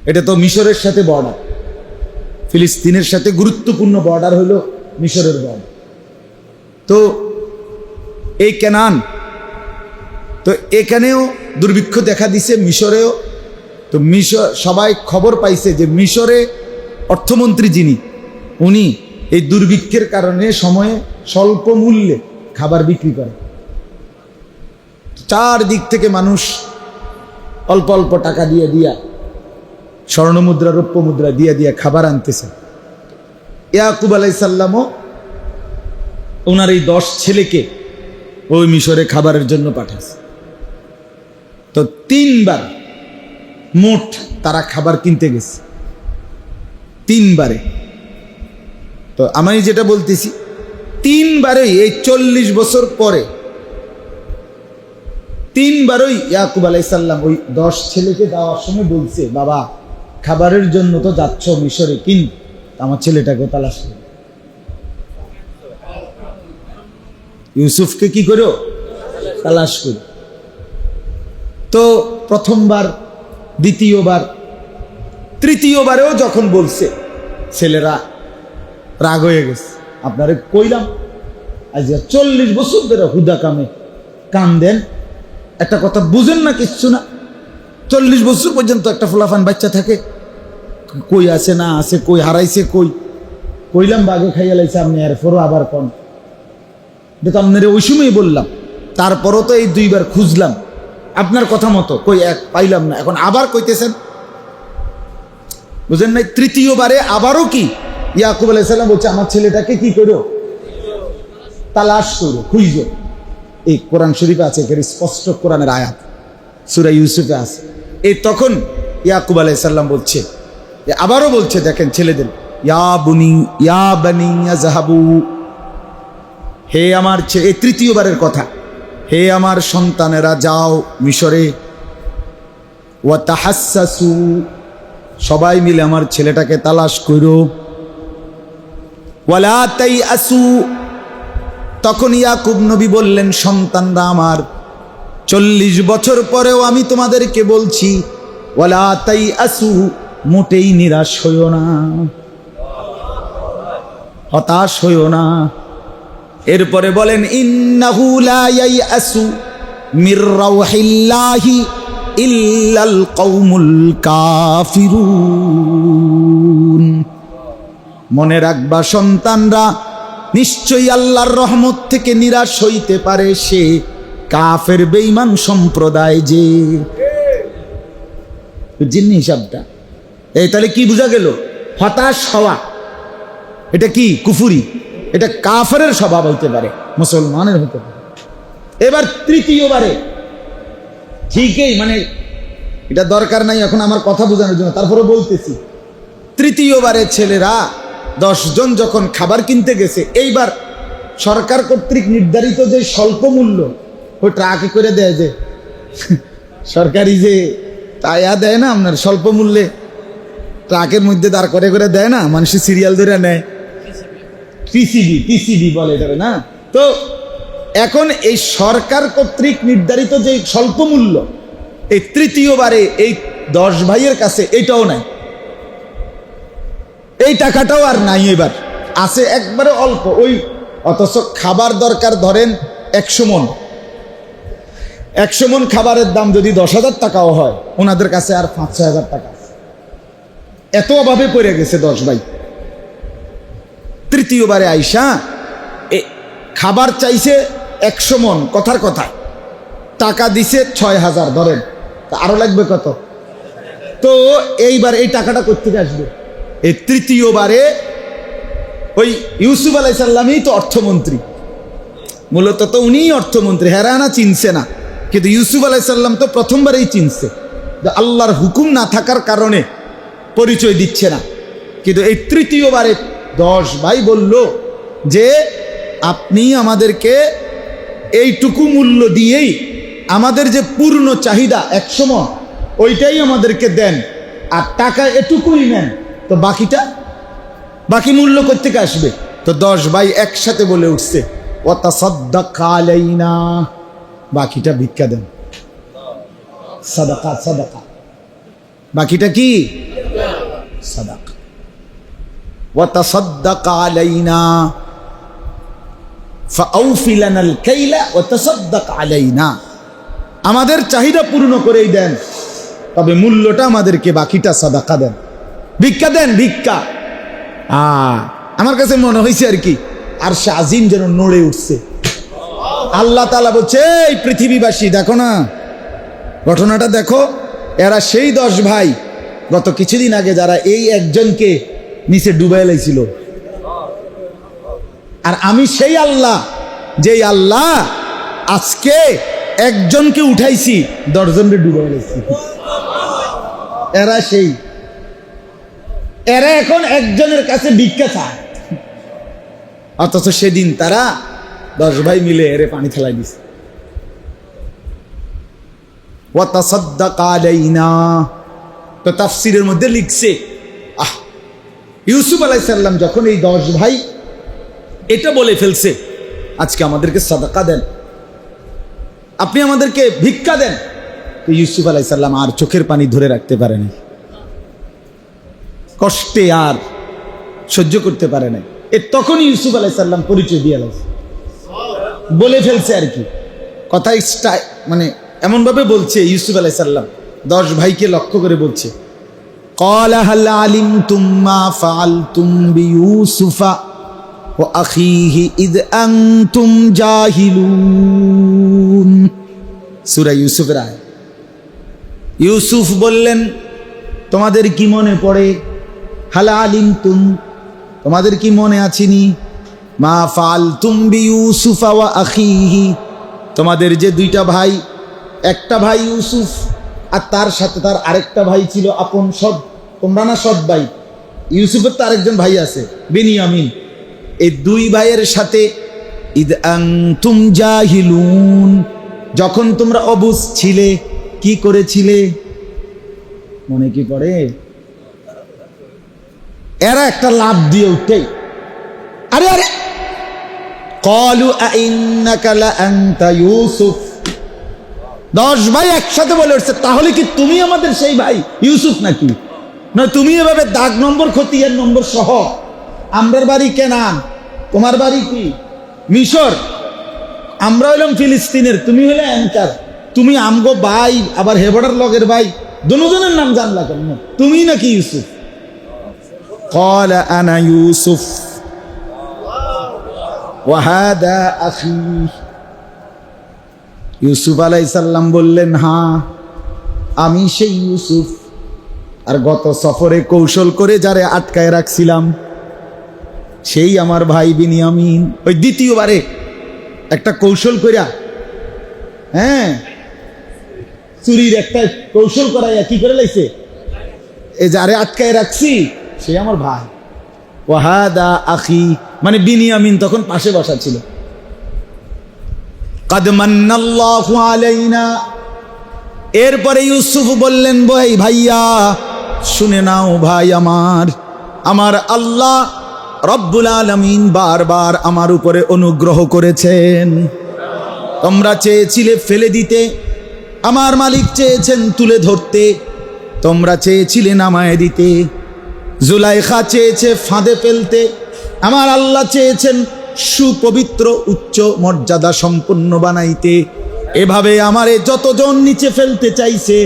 [SPEAKER 1] এটা তো মিশরের সাথে বর্ডার। ফিলিস্তিনের সাথে গুরুত্বপূর্ণ বর্ডার হলো মিশরের বর্ডার। তো এই কেনান, তো এখানেও দুর্ভিক্ষ দেখা দিছে, মিশরেও। তো মিশর, সবাই খবর পাইছে যে মিশরে অর্থমন্ত্রী যিনি, উনি এই দুর্ভিক্ষের কারণে সময়ে স্বল্প মূল্যে খাবার বিক্রি করে। চারদিক থেকে মানুষ অল্প অল্প টাকা দিয়ে দিয়া, স্বর্ণ মুদ্রা, রৌপ্য মুদ্রা দিয়ে দিয়া খাবার আনতেছে। ইয়াকুব আলাইহিস সালামও ওনার এই 10 ছেলেকে ওই মিশরে খাবারের জন্য পাঠাচ্ছে। তো 3 বার মোট তারা খাবার কিনতে গেছে, 3 বারে। তো আমি যেটা বলতেছি, 3 বারে এই 40 বছর পরে তিনবারই ইয়াকুব আলাইহিস সালাম ওই 10 ছেলেকে দেওয়ার সময় বলছে, বাবা খাবারের জন্য তো যাচ্ছ মিশরে, কিন্তু আমার ছেলেটাকে তালাশ করো। ইউসুফকে কি করো? তালাশ করো। তো প্রথমবার, দ্বিতীয়বার, তৃতীয়বারেও যখন বলছে, ছেলেরা রাগ হয়ে গেছে। আপনারে কইলাম আজ 40 বছর ধরে হুদা কামে কাম দেন, একটা কথা বুঝেন না, কিচ্ছু না। 40 বছর পর্যন্ত একটা ফুলাফান বাচ্চা থাকে, কই আছে না আছে, কই হারাইছে, কইলাম বাঘে খাইয়া লাইছে, আপনি আর ফোরো আবার কন। তো আপনার ওই সময় বললাম, তারপরও তো এই 2 বার খুঁজলাম আপনার কথা মতো, কই এক পাইলাম না, এখন আবার কইতেছেন, বুঝেন নাই? তৃতীয়বারে আবারও কি ইয়াকুব আলাইহিস সালাম বলছে, আমার ছেলেটাকে কি করো? তালাশ করো, খুঁজো। এই কোরআন শরীফে আছে, এর স্পষ্ট কোরআনের আয়াত, সূরা ইউসুফে আছে। এই তখন ইয়াকুব আলাইহিস সালাম বলছে, আবারও বলছে, দেখেন ছেলেদের, ইয়া বানি ইয়াযহাবু, হে আমার ছেলে, এই তৃতীয়বারের কথা, হে আমার সন্তানেরা যাও মিশরে, ওয়া তাহাসসাসু, সবাই মিলে আমার ছেলেটাকে তালাশ করো, ওয়ালা তাইআসু। তখন ইয়াকুব নবী বললেন, সন্তানরা আমার, 40 বছর পরেও আমি তোমাদেরকে বলছি, ওয়ালা তাইআসু, মোটেই নিরাশ হইও না, হতাশ হইও না। এরপরে বলেন, ইন্নাহু লা ইয়াইআসু মির রাউহিল্লাহি ইল্লাল কওমুল কাফিরুন। মনে রাখবা সন্তানরা, নিশ্চয়ই আল্লাহর রহমত থেকে নিরাশ হইতে পারে সে কাফের বেঈমান সম্প্রদায়। যে জিন্নি হিসাবটা এই, তাহলে কি বোঝা গেল? হতাশ হওয়া এটা কি কুফরি, এটা কাফেরের স্বভাব হইতে পারে, মুসলমানের হতে পারে। এবার তৃতীয়বারে ঠিকই, মানে এটা দরকার নাই এখন আমার কথা বোঝানোর জন্য, তারপরে বলতেছি। তৃতীয়বারে ছেলেরা 10 জন যখন খাবার কিনতে গেছে, এইবার সরকার কর্তৃক নির্ধারিত যে স্বল্প মূল্য, ওই ট্রাকে করে দেয়, যে সরকারি যে তাইয়া দেয় না আপনার, স্বল্প মূল্যে ট্রাকের মধ্যে দাঁড় করে করে দেয় না, মানুষের সিরিয়াল ধরে নেয়, টিসিবি বলে এটা না। তো এখন এই সরকার কর্তৃক নির্ধারিত যে স্বল্প মূল্য, এই তৃতীয়বারে এই 10 ভাইয়ের কাছে এইটাও নাই, এই টাকাটাও আর নাই, এবার আছে একবারে অল্প। ওই অথচ খাবার দরকার ধরেন 100 মণ, 100 মণ খাবারের দাম যদি 10,000 টাকাও হয়, ওনাদের কাছে আর 5-6 হাজার টাকা আছে। এত অভাবে পড়ে গেছে 10 ভাই। তৃতীয়বারে আইসা খাবার চাইছে 100 মণ, কথার কথা, টাকা দিছে 6,000 ধরেন, আরো লাগবে কত? তো এইবার এই টাকাটা কোত্থেকে আসবে? এই তৃতীয়বারে ওই ইউসুফ আলাইহিস সালামই তো অর্থমন্ত্রী, মূলত তো উনিই অর্থমন্ত্রী, হেরানা চিনছে না, কিন্তু ইউসুফ আলাইহিস সালাম তো প্রথমবারেই চিনছে, আল্লাহর হুকুম না থাকার কারণে পরিচয় দিচ্ছে না। কিন্তু এই তৃতীয়বারে 10 ভাই বলল যে, আপনি আমাদেরকে এইটুকু মূল্য দিয়েই আমাদের যে পূর্ণ চাহিদা 100 মণ, ওইটাই আমাদেরকে দেন, আর টাকা এটুকুই নেন, তো বাকি মূল্য কোত্থেকে আসবে? তো 10 ভাই একসাথে বলে উঠছে, ওয়া তাসাদ্দাক আলাইনা, বাকিটা ভিক্ষা দেন, সাদাকা। বাকিটা কি? সাদাকা। ওয়া তাসাদ্দাক আলাইনা ফাআউফি লানাল কাইলা ওয়া তাসাদ্দাক আলাইনা, আমাদের চাহিদা পূর্ণ করেই দেন, তবে মূল্যটা আমাদেরকে, বাকিটা সাদাকা দেন, ভিক্ষা দেন, ভিক্ষা। আমার কাছে মনে হয়েছে আর কি, আর সে আজিম যেন নড়ে উঠছে। আল্লাহ তাআলা বলছে, এই পৃথিবীবাসী দেখো না, ঘটনাটা দেখো, এরা সেই 10 ভাই গত কিছুদিন আগে যারা এই একজনকে নিচে ডুবাই লাইছিল, আর আমি সেই আল্লাহ, যেই আল্লাহ আজকে একজনকে উঠাইছি 10 জনকে ডুবাই লাইছি। এরা এখন একজনের কাছে ভিক্ষা চায়, অথচ সেদিন তারা 10 ভাই মিলে এরে পানি ফেলাই দিছে। ওয়া তাসাদ্দাকা আলাইনা। তো তাফসীরের মধ্যে লিখছে, ইউসুফ আলাইহিস সালাম যখন এই 10 ভাই এটা বলে ফেলছে, আজকে আমাদেরকে সাদাকা দেন, আপনি আমাদেরকে ভিক্ষা দেন, তো ইউসুফ আলাইহিস সালাম আর চোখের পানি ধরে রাখতে পারে নাই, কষ্টে আর সহ্য করতে পারে নাই। তখন ইউসুফ আলাইহিস সালাম পরিচয় দিয়ে বলে ফেলছে আর কি, কথা মানে এমন ভাবে বলছে ইউসুফ আলাইহিস সালাম 10 ভাইকে লক্ষ্য করে বলছে, ক্বালা হাল আলিমতুম মা ফাআলতুম বিইউসুফা ওয়া আখিহি ইয আনতুম জাহিলুন। সূরা ইউসুফের আয়াত। ইউসুফ বললেন, তোমাদের কি মনে পড়ে, হাল আলিমতুম, তোমাদের কি মনে আছেনি, মা ফাআলতুম বিইউসুফা ওয়া আখিহি, তোমাদের যে 2টা ভাই, একটা ভাই ইউসুফ আর তার সাথে তার আরেকটা ভাই ছিল আপন সৎ, তোমরা না সৎ ভাই, ইউসুফের তো আরেকজন ভাই আছে বিনিয়ামিন, এই 2 ভাইয়ের সাথে ইদ আনতুম জাহিলুন, যখন তোমরা অবুঝ ছিলে কি করেছিলে, মনে কি পড়ে? এরা একটা লাভ দিয়ে উঠে, আরে আরে ক্বালু আইন্নাকা লা আনতা ইউসুফ, 10 ভাই একসাথে বলে উঠছে, তাহলে কি তুমি আমাদের সেই ভাই ইউসুফ নাকি? না, তুমি এভাবে দাগ নম্বর খতিয়ান নম্বর সহ, আমরার বাড়ি কেনান, তোমার বাড়ি কি মিশর, আমরা হইলাম ফিলিস্তিনের, তুমি হইলে অ্যাঙ্কার, তুমি আমগো ভাই আবার হেবড়ার লগের ভাই, দুজনের নাম জানলা কেন, তুমি নাকি ইউসুফ? ক্বালা আনা ইউসুফ ওয়া হাদা আখি, ইউসুফ আলাইহিস সালাম বললেন, হ্যাঁ আমি সেই ইউসুফ, আর গত সফরে কৌশল করে যারে আটকায় রাখছিলাম সেই আমার ভাই বিনিয়ামিন। ওই দ্বিতীয়বারে একটা কৌশল কইরা, হ্যাঁ চুরির একটা কৌশল করাইয়া কি করে লাইছে, এই যারে আটকায় রাখছি সেই আমার ভাই, ওয়া হাদা আখি, মানে বিনিয়ামিন তখন পাশে বসা ছিল। কাদ মান্নাল্লাহু আলাইনা, এরপরে ইউসুফ বললেন, ভাইয়া শুনে নাও ভাই আমার আল্লাহ রব্বুল আলামিন বারবার আমার উপরে অনুগ্রহ করেছেন। তোমরা চেয়েছিলে ফেলে দিতে, আমার মালিক চেয়েছেন তুলে ধরতে, তোমরা চেয়েছিলে নামায়ে দিতে, জুলাইখা চেয়েছে ফাঁদে ফেলতে, আমার আল্লাহ চেয়েছেন সুপবিত্র উচ্চ মর্যাদা সম্পন্ন বানাইতে। এভাবে আমারে যতজন নিচে ফেলতে চাইছে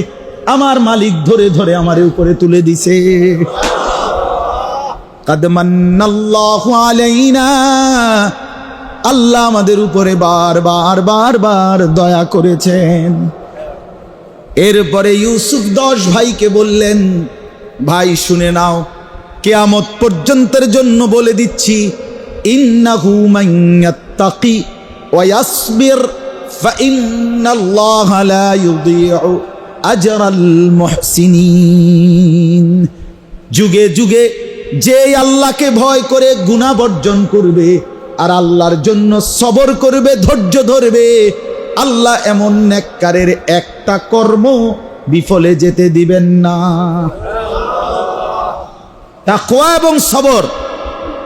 [SPEAKER 1] আমার মালিক ধরে ধরে আমারে উপরে তুলে দিছে। কাদ মান্নাল্লাহু আলাইনা, আল্লাহ আমাদের উপরে বারবার বারবার দয়া করেছেন। এরপরে ইউসুফ 10 ভাইকে বললেন, ভাই শুনে নাও, কিয়ামত পর্যন্তের জন্য বলে দিচ্ছি, ইন্নাহু মান ইয়াত্তাকি ওয়া ইয়াসবির ফাইন্নাল্লাহা লা ইউযীউ আজরাল মুহসিনিন। যুগে যুগে যে আল্লাহকে ভয় করে গুনাহ বর্জন করবে আর আল্লাহর জন্য সবর করবে, ধৈর্য ধরবে, আল্লাহ এমন নেককারের একটা কর্ম বিফলে যেতে দিবেন না। তাকওয়া এবং সবর,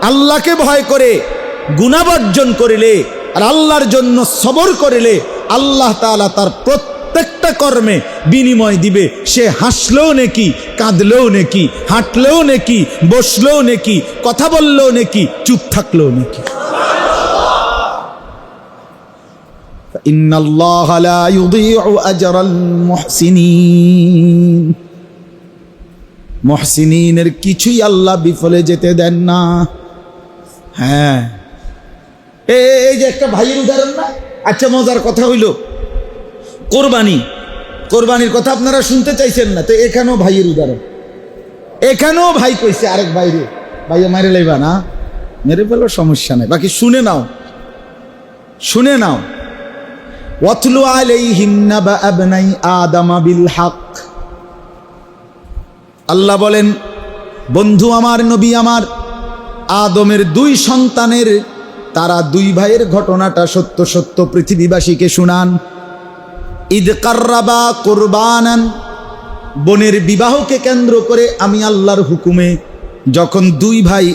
[SPEAKER 1] আল্লাহকে ভয় করে গুনাহ বর্জন করিলে আর আল্লাহর জন্য সবর করিলে আল্লাহ তাআলা তার প্রত্যেকটা কর্মে বিনিময় দিবে। সে হাসলেও নেকি, কাঁদলেও নেকি, হাঁটলেও নেকি, বসলেও নেকি, কথা বললেও নেকি, চুপ থাকলেও নেকি। ইন্নাল্লাহা লা ইউযীউ আজরাল মুহসিনিন, মুহসিনিনের কিছুই আল্লাহ বিফলে যেতে দেন না। হ্যাঁ, এই যে একটা ভাইয়ের উদাহরণ না। আচ্ছা, মজার কথা হইল কোরবানির কথা আপনারা শুনতে চাইছেন না, তো এখানেও ভাইয়ের উদাহরণ। এখানেও ভাই কইছে আরেক ভাইরে, ভাইয়া মারে লাইবা না, মেরে ফেলো সমস্যা নাই, বাকি শুনে নাও। ওয়াতলু আলাইহিম নাবা আবনাই আদামা বিল হক, আল্লাহ বলেন, বন্ধু আমার, নবী আমার, আদমের 2 সন্তানের, তারা 2 ভাইয়ের ঘটনাটা সত্য সত্য পৃথিবীবাসীকে শুনান। ইদ কাররাবা কুরবানান, বোনের বিবাহকে কেন্দ্র করে আমি আল্লাহর হুকুমে যখন দুই ভাই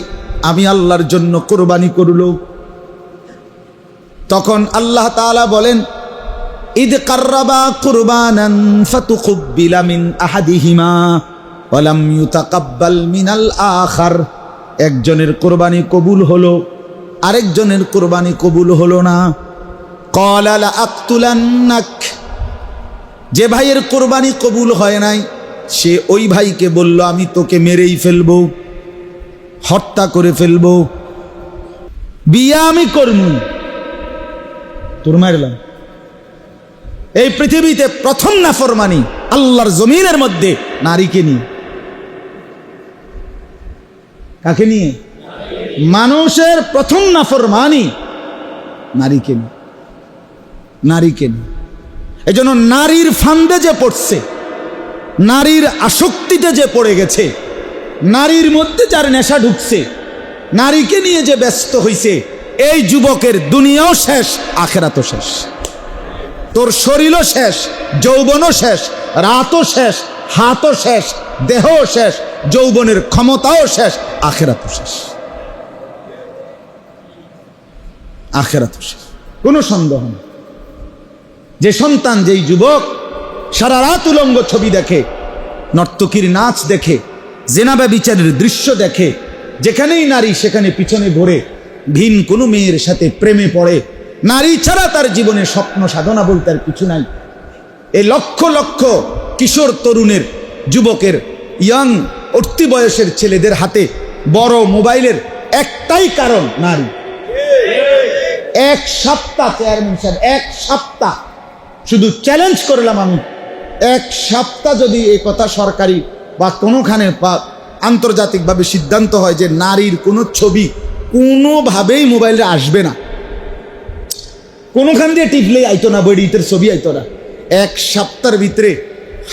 [SPEAKER 1] আমি আল্লাহর জন্য কোরবানি করল, তখন আল্লাহ তাআলা বলেন ইদ কাররাবা কুরবানান ফাতুকুব্বিলা মিন আহাদিহিমা ওয়া লাম ইউতাকাব্বাল মিনাল আখার। একজনের কোরবানি কবুল হলো, আরেকজনের কোরবানি কবুল হলো না। ক্বালা লা আকতুলান্নাক, যে ভাইয়ের কোরবানি কবুল হয় নাই সে ওই ভাইকে বলল আমি তোকে মেরেই ফেলবো, হত্যা করে ফেলবো, বিয়ে আমি করবো, তোর মারলাম। এই পৃথিবীতে প্রথম নাফরমানি আল্লাহর জমিনের মধ্যে নারীকে নিয়ে। কাকে নিয়ে? মানুষের প্রথম নাফরমানি নারীকে নিয়ে, নারীকে নিয়ে। এই জন্য নারীর ফান্দে যে পড়ছে, নারীর আসক্তিতে যে পড়ে গেছে, নারীর মধ্যে যার নেশা ঢুকছে, নারীকে নিয়ে যে ব্যস্ত হইছে, এই যুবকের দুনিয়াও শেষ, আখিরাতও শেষ। তোর শরীরও শেষ, যৌবনও শেষ, রাতও শেষ, হাতও শেষ, দেহও শেষ, যৌবনের ক্ষমতাও শেষ, আখিরাতও শেষ, আখিরাতও শেষ। কোনো সন্দেহ নেই। যে সন্তান, যেই যুবক সারা রাত উলঙ্গ ছবি দেখে, নর্তকীর নাচ দেখে, জেনা ব্যভিচারের দৃশ্য দেখে, যেখানেই নারী সেখানে পিছনে ঘোরে, ভিন কোনো মেয়ের সাথে প্রেমে পড়ে, নারী ছাড়া তার জীবনে স্বপ্ন সাধনা বলতে আর কিছু নাই। এই লক্ষ লক্ষ কিশোর তরুণের, যুবকের, ইয়াং উঠতি বয়সের ছেলেদের হাতে বড় মোবাইলের একটাই কারণ নারী। এক সপ্তাহ, চেয়ারম্যান সাহেব, এক সপ্তাহ শুধু চ্যালেঞ্জ করলাম আমি, এক সপ্তাহ যদি এই কথা সরকারি বা কোনোখানে বা আন্তর্জাতিকভাবে সিদ্ধান্ত হয় যে নারীর কোনো ছবি কোনোভাবেই মোবাইলে আসবে না, কোনোখান দিয়ে টিপলেই আইতো না, বইটির ছবি আইতো না, এক সপ্তাহের ভিতরে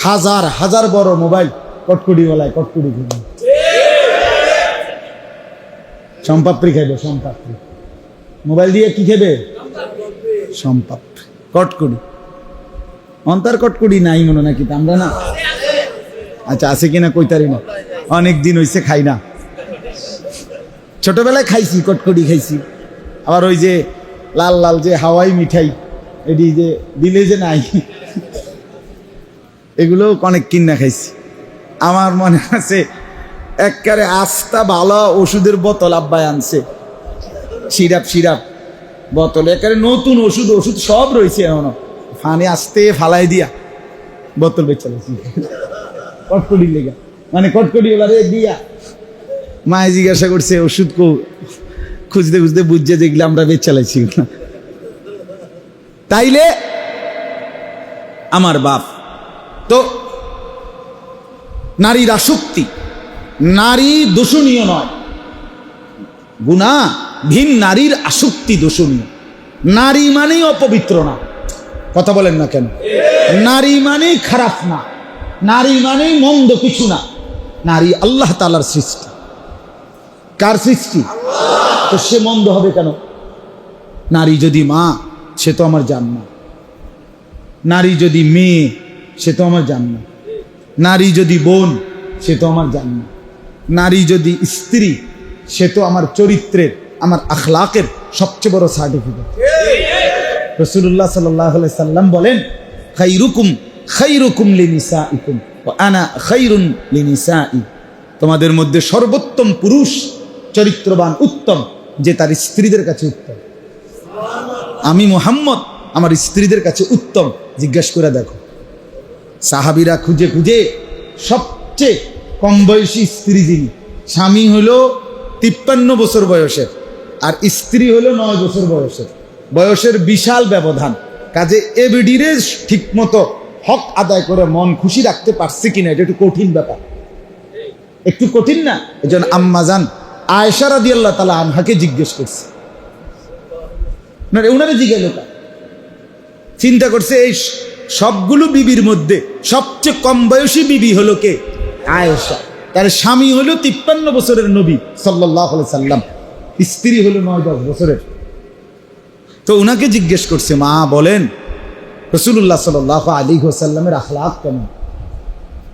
[SPEAKER 1] হাজার হাজার বড় মোবাইল কটকুটিওয়ালায় কটকুটি খাইবে, সম্পাপ্রি খাইবে, সম্পাপ্রি মোবাইল দিয়ে কি খাইবে? সম্পাপ্রি, কটকুটি। অন্তর কটকুটি নাই মনে নাকি? আমরা না, আচ্ছা আছে কিনা কইতারি না, অনেক দিন হইছে খাই না। ছোটবেলায় খাইছি, কটকুটি খাইছি, আবার ওই যে লাল লাল যে হাওয়াই মিঠাই, এটি যে দিলে যে নাই, এগুলো অনেক কিনা খাইছি। আমার মনে আছে একবারে আস্তা ভালো ওষুধের বোতল আব্বাই আনছে, সিরাপ সিরাপ বোতল, একেবারে নতুন ওষুধ, ওষুধ সব রয়েছে এখনো, ফানে আসতে ফালাই দিয়া বোতল বেচালাইছি কটকটি লেগা, মানে কটকটি ওলারে দিয়া। মায়ে জিজ্ঞাসা করছে ওষুধ খুঁজতে খুঁজতে বুঝছে যেগুলো আমরা বেচালাইছি। তাইলে আমার বাপ তো নারীর আসক্তি, নারী দূষণীয় নয়, গুনাহ ভিন, নারীর আসক্তি দূষণীয়। নারী মানেই অপবিত্র না, কথা বলেন না কেন? নারী মানেই খারাপ না, নারী মানেই মন্দ কিছু না। নারী আল্লাহ তাআলার সৃষ্টি। কার সৃষ্টি? তো সে মন্দ হবে কেন? নারী যদি মা, সে তো আমার জান্নাত। নারী যদি মেয়ে, সে তো আমার জান্নাত। নারী যদি বোন, সে তো আমার জান্নাত। নারী যদি স্ত্রী, সে তো আমার চরিত্রের, আমার আখলাকের সবচেয়ে বড় সার্টিফিকেট। রাসূলুল্লাহ সাল্লাল্লাহু আলাইহি সাল্লাম বলেন, খাইরুকুম খাইরুকুম লিনিসাইকুম ওয়া আনা খাইরুন লিনিসাই। তোমাদের মধ্যে সর্বোত্তম পুরুষ, চরিত্রবান, উত্তম, যে তার স্ত্রীদের কাছে উত্তম। আমি মুহাম্মদ আমার স্ত্রীদের কাছে উত্তম। জিজ্ঞাসা করে দেখো, সাহাবীরা খুঁজে খুঁজে সবচেয়ে কম বয়সী স্ত্রী যিনি, স্বামী হলো 53 বছর বয়সের আর স্ত্রী হলো 9 বছর বয়সের, বয়সের বিশাল ব্যবধান। কাজে এবিডিরে ঠিক মতো হক আদায় করে মন খুশি রাখতে পারছে কিনা, এটা একটু কঠিন ব্যাপার, একটু কঠিন না? এই জন্য আম্মাজান আয়েশা রাদিয়াল্লাহু তাআলা আনহাকে জিজ্ঞেস করছে, ওনারে জিজ্ঞাসা লোকা চিন্তা করছে, এই সবগুলো বিবির মধ্যে সবচেয়ে কম বয়সী বিবি হলো কে? আয়েশা। তার স্বামী হলো 53 বছরের নবী সাল্লাল্লাহু আলাইহি সাল্লাম, স্ত্রী হলো 9-10 বছরের। তো উনাকে জিজ্ঞেস করছে, মা বলেন রাসূলুল্লাহ সাল্লাল্লাহু আলাইহি ওয়াসাল্লামের আখলাক কেমন।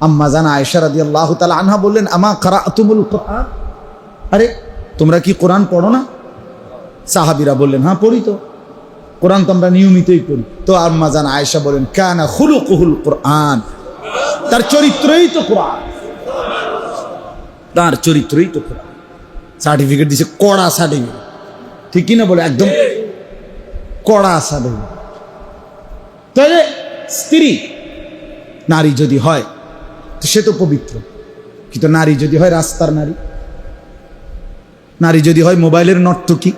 [SPEAKER 1] আম্মা জান আয়েশা রাদিয়াল্লাহু তাআলা আনহা বললেন, আমা কারাতুমুল কোরআন, আরে তোমরা কি কোরআন পড়ো না? সাহাবীরা বললেন, হ্যাঁ পড়ি তো, কোরআন তো আমরা নিয়মিতই পড়ি। তো আম্মা জান আয়েশা বলেন, কানা খুলুকুহুল কোরআন, তার চরিত্রই তো কোরআন, তার চরিত্রই তো কোরআন। সার্টিফিকেট দিছে, কড়া সার্টিফিকেট, ঠিক কিনা বলে, একদম কড়া সার্টিফিকেট। তাহলে স্ত্রী নারী যদি হয় তো সে তো পবিত্র, কিন্তু নারী যদি হয় রাস্তার নারী, নারী যদি হয় মোবাইলের নর্তকী,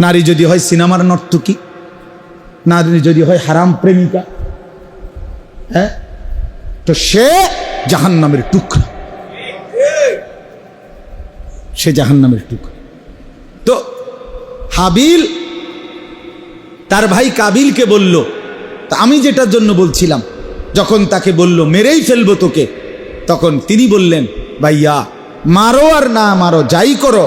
[SPEAKER 1] নারী যদি হয় সিনেমার নর্তকী, নারী যদি হয় হারাম প্রেমিকা, হ্যাঁ, তো সে জাহান্নামের টুকরা, সে জাহান্নামের টুকরা। তো হাবিল তার ভাই কাবিলকে বলল, তা আমি যেটার জন্য বলছিলাম, যখন তাকে বলল মেরেই ফেলবো তোকে, তখন তিনি বললেন, ভাইয়া মারো আর না মারো, যাই করো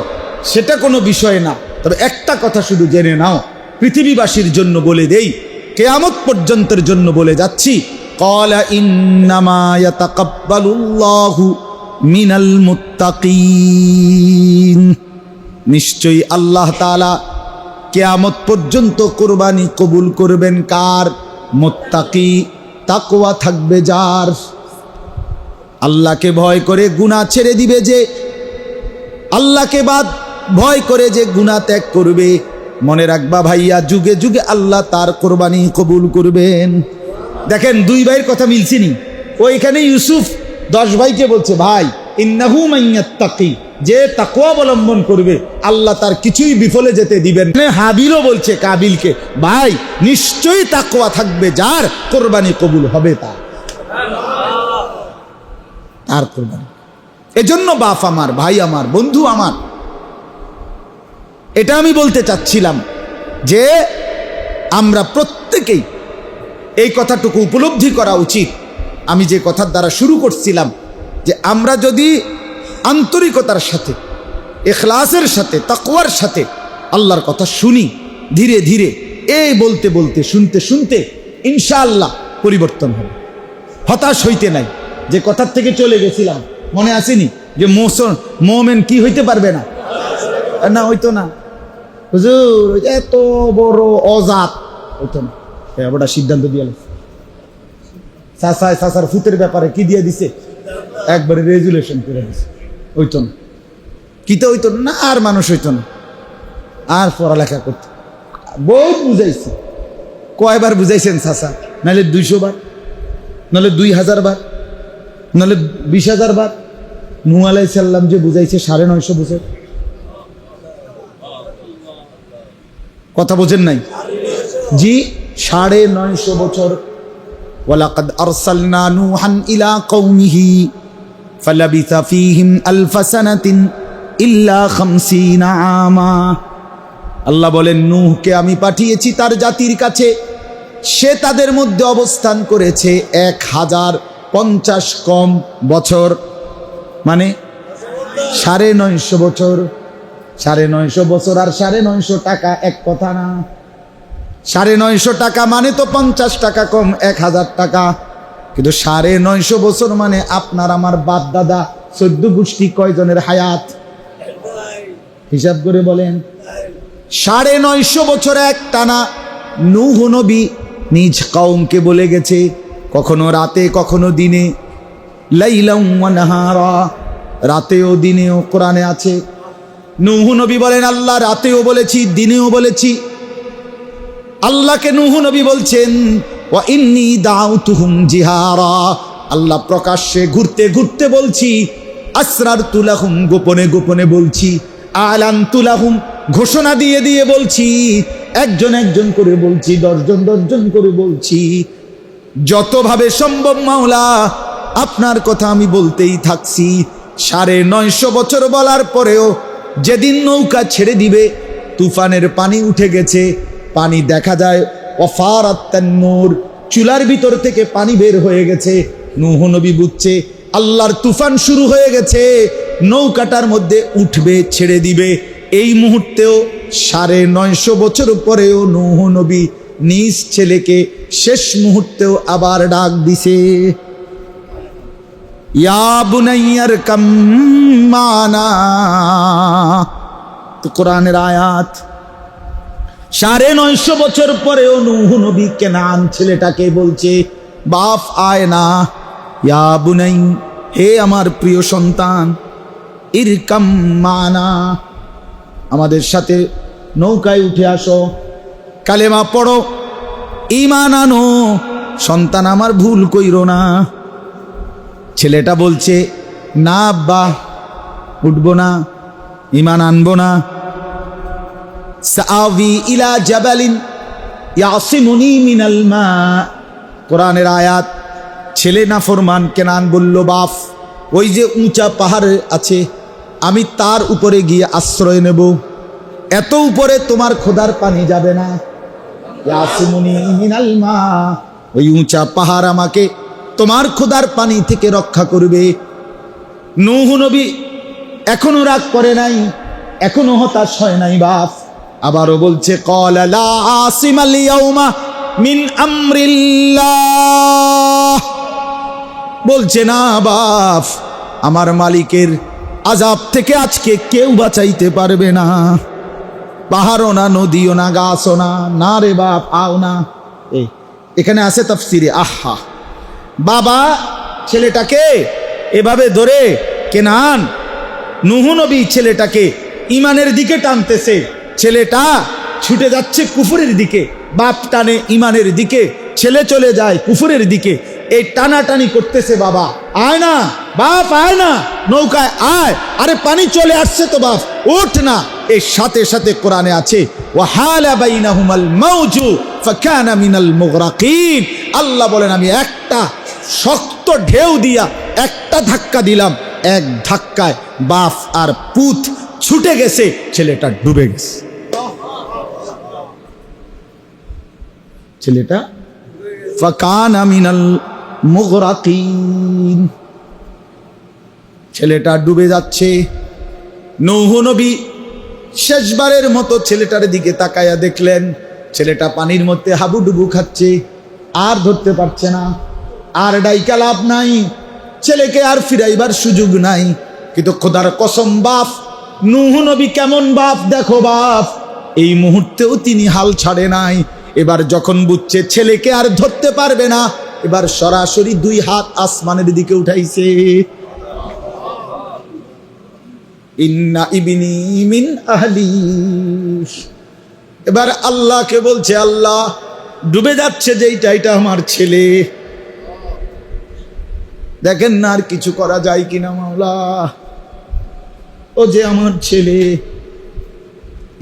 [SPEAKER 1] সেটা কোনো বিষয় না, তবে একটা কথা শুধু জেনে নাও, পৃথিবীবাসীর জন্য বলে দেই, কিয়ামত পর্যন্তের জন্য বলে যাচ্ছি, ক্বালা ইন্নামা ইয়াতাকাব্বালুল্লাহু মিনাল মুত্তাকিন, নিশ্চয়ই আল্লাহ তাআলা কিয়ামত পর্যন্ত কুরবানি কবুল করবেন কার? মুত্তাকি, তাকওয়া থাকবে যার, আল্লাহকে ভয় করে গুনাহ ছেড়ে দিবে, যে আল্লাহকে ভয় করে যে গুনাহ ত্যাগ করবে, মনে রাখবা ভাইয়া, যুগে যুগে আল্লাহ তার কোরবানি কবুল করবেন। দেখেন দুই ভাইয়ের কথা মিলছিনি। ওইখানে ইউসুফ 10 ভাইকে বলছে, ভাই ইন্নাহু মাইয়াত্তাকি, যে তাকওয়া অবলম্বন করবে আল্লাহ তার কিছুই বিফলে যেতে দিবেন না। হাবিলও বলছে কাবিলকে, ভাই নিশ্চয়ই তাকওয়া থাকবে যার, কোরবানি কবুল হবে তার কোরবানি। এজন্য বাপ আমার, ভাই আমার, বন্ধু আমার, এটা আমি বলতে চাচ্ছিলাম যে আমরা প্রত্যেকেই এই কথাটুকু উপলব্ধি করা উচিত। আমি যে কথার দ্বারা শুরু করছিলাম, যে আমরা যদি আন্তরিকতার সাথে, ইখলাসের সাথে, তাকওয়ার সাথে আল্লাহর কথা শুনি, ধীরে ধীরে এই বলতে বলতে, শুনতে শুনতে ইনশাআল্লাহ পরিবর্তন হবে। হতাশ হইতে নাই। যে কথার থেকে চলে গেছিলাম মনে আসেনি, যে মোমেন কি হইতে পারবে না, না হইতো না হুজুর, এত বড় অজাত হইতো না, ওটা সিদ্ধান্ত দিয়ে চাচার ফুতের ব্যাপারে কি দিয়ে দিছে, একবারে রেজুলেশন করে দিছে, হইতো না, কিতে হইতো না, আর মানুষ হইতো না, আর পড়ালেখা করতো। বহুত বুঝাইছে, কয়বার বুঝাইছেন চাচা? নাহলে 200 বার, নাহলে 2000 বার, নাহলে 20,000 বার। নূহ আলাইহিস সালাম যে বুঝাইছে 950 বছর, কথা বোঝেন নাই? জি, 950 বছর। ওয়ালাকাদ আরসালনা নূহান ইলা কওমিহি ফালাবিসা ফীহিম আলফা সানাতিন ইল্লা 50 আমা। আল্লাহ বলেন, নূহকে আমি পাঠিয়েছি তার জাতির কাছে, সে তাদের মধ্যে অবস্থান করেছে 1050 কম বছর, মানে 950 বছর। 950 বছর আর 950 টাকা এক কথা না। 950 টাকা মানে তো 50 টাকা কম, 1000 টাকা। কিন্তু 950 বছর মানে আপনার আমার বাপ দাদা 14 গোষ্ঠী কয়জনের হায়াত হিসাব করে বলেন। 950 বছর এক টানা নূহ নবী নিজ কওমকে বলে গেছে, কখনো রাতে কখনো দিনে, লাইলাম ওয়া নাহারা, রাতেও দিনেও কোরআনে আছে। নূহ নবী বলেন, আল্লাহ রাতেও বলেছি, দিনেও বলেছি। আল্লাহকে নূহ নবী বলছেন, ওয়া ইন্নী দাউতুহুম জিহারা, আল্লাহ প্রকাশ্যে ঘুরতে ঘুরতে বলছি, আসরারতু লাহুম, গোপনে গোপনে বলছি, আলানতু লাহুম, ঘোষণা দিয়ে দিয়ে বলছি, একজন একজন করে বলছি, 10 জন 10 জন করে বলছি। যতভাবে সম্ভব মাওলা আপনার কথা আমি বলতেই থাকছি। 950 বছর বলার পরেও যেদিন নৌকা ছেড়ে দিবে, তুফানের পানি উঠে গেছে, পানি দেখা যায় ওয়াফারাত তান্নুর, চুলার ভিতর থেকে পানি বের হয়ে গেছে। নূহ নবী বুঝছে আল্লাহর তুফান শুরু হয়ে গেছে, নৌকাটার মধ্যে উঠবে, ছেড়ে দিবে। এই মুহূর্তেও 950 বছর পরেও নূহ নবী নিজ ছেলেকে শেষ মুহূর্তেও আবার ডাক দিছে, ইয়া বুনাইয়ার কাম মানা। তো কোরআনের আয়াত। 950 বছর পরেও নূহ নবী কেনান ছেলেটাকে বলছে, বাপ আয় না, ইয়া বুনাই, হে আমার প্রিয় সন্তান, ইরকাম মানা, আমাদের সাথে নৌকায় উঠে আসো, কালেমা পড়ো, ঈমান আনো, সন্তান আমার ভুল কইরো না। ছেলেটা বলছে, না আব্বা, উঠবো না, ঈমান আনবো না। সাআবি ইলা জাবালিন ইয়াসিমুনি মিনাল মা। কোরআনের আয়াত। ছেলে নাফরমান কেনান বলল, বাপ ওই যে উঁচা পাহাড় আছে, আমি তার উপরে গিয়ে আশ্রয় নেব, এত উপরে তোমার খোদার পানি যাবে না। ইয়াসিমুনি মিনাল মা, ওই উঁচা পাহাড় আমাকে তোমার খোদার পানি থেকে রক্ষা করবে। নূহ নবী এখনো রাগ করে নাই, এখনো হতাশ হয় নাই বাপ। আবারও বলছে, ক্বালা লা আসিমাল ইয়াউমা মিন আমরিল্লাহ। বলছে, না বাপ, আমার মালিকের আযাব থেকে আজকে কেউ বাঁচাইতে পারবে না। পাহাড়ও না, নদীও না, গাছও না, না রে বাপ, আও না। এখানে আছে তাফসিরে। আহা, বাবা ছেলেটাকে এভাবে ধরে কেনান, নূহ নবী ছেলেটাকে ঈমানের দিকে টানতেছে, ছেলেটা ছুটে যাচ্ছে কুফরের দিকে, বাপ টানে ঈমানের দিকে, ছেলে চলে যায় কুফরের দিকে। এই টানাটানি করতেছে, বাবা আয় না, বাপ আয় না, নৌকায় আয়, আরে পানি চলে আসছে তো বাপ, ওঠ না। এর সাথে সাথে কোরআনে আছে, ওয়াহালা বাইনাহুমাল মাউজু ফাকানা মিনাল মুগরাকিন। আল্লাহ বলেন, আমি একটা শক্ত ঢেউ দিয়া একটা ধাক্কা দিলাম, এক ধাক্কায় বাপ আর পুত ছুটে গেছে, ছেলেটা ডুবে গেছে। ছেলেটা ফাকানা মিনাল মুগরাকিন, ছেলেটা ডুবে যাচ্ছে। নূহ নবী শেষবারের মতো ছেলেটার দিকে তাকায়া দেখলেন, ছেলেটা পানির মধ্যে হাবুডুবু খাচ্ছে, আর ধরতে পারছে না, আর ডাইকা লাভ নাই, ছেলেকে আর ফিরাইবার সুযোগ নাই। কিন্তু খোদার কসম বাপ, নূহ নবী কেমন বাপ দেখো বাপ, এই মুহূর্তেও তিনি হাল ছাড়ে নাই। এবার যখন বুঝছে ছেলেকে আর ধরতে পারবে না, এবার সরাসরি 2 হাত আসমানের দিকে উঠাইছে। ইন্না ইবনি মিন আহলি। এবার আল্লাহকে বলছে, আল্লাহ ডুবে যাচ্ছে যেইটা, এটা আমার ছেলে, দেখেন না আর কিছু করা যায় কিনা মাওলা, ও যে আমার ছেলে।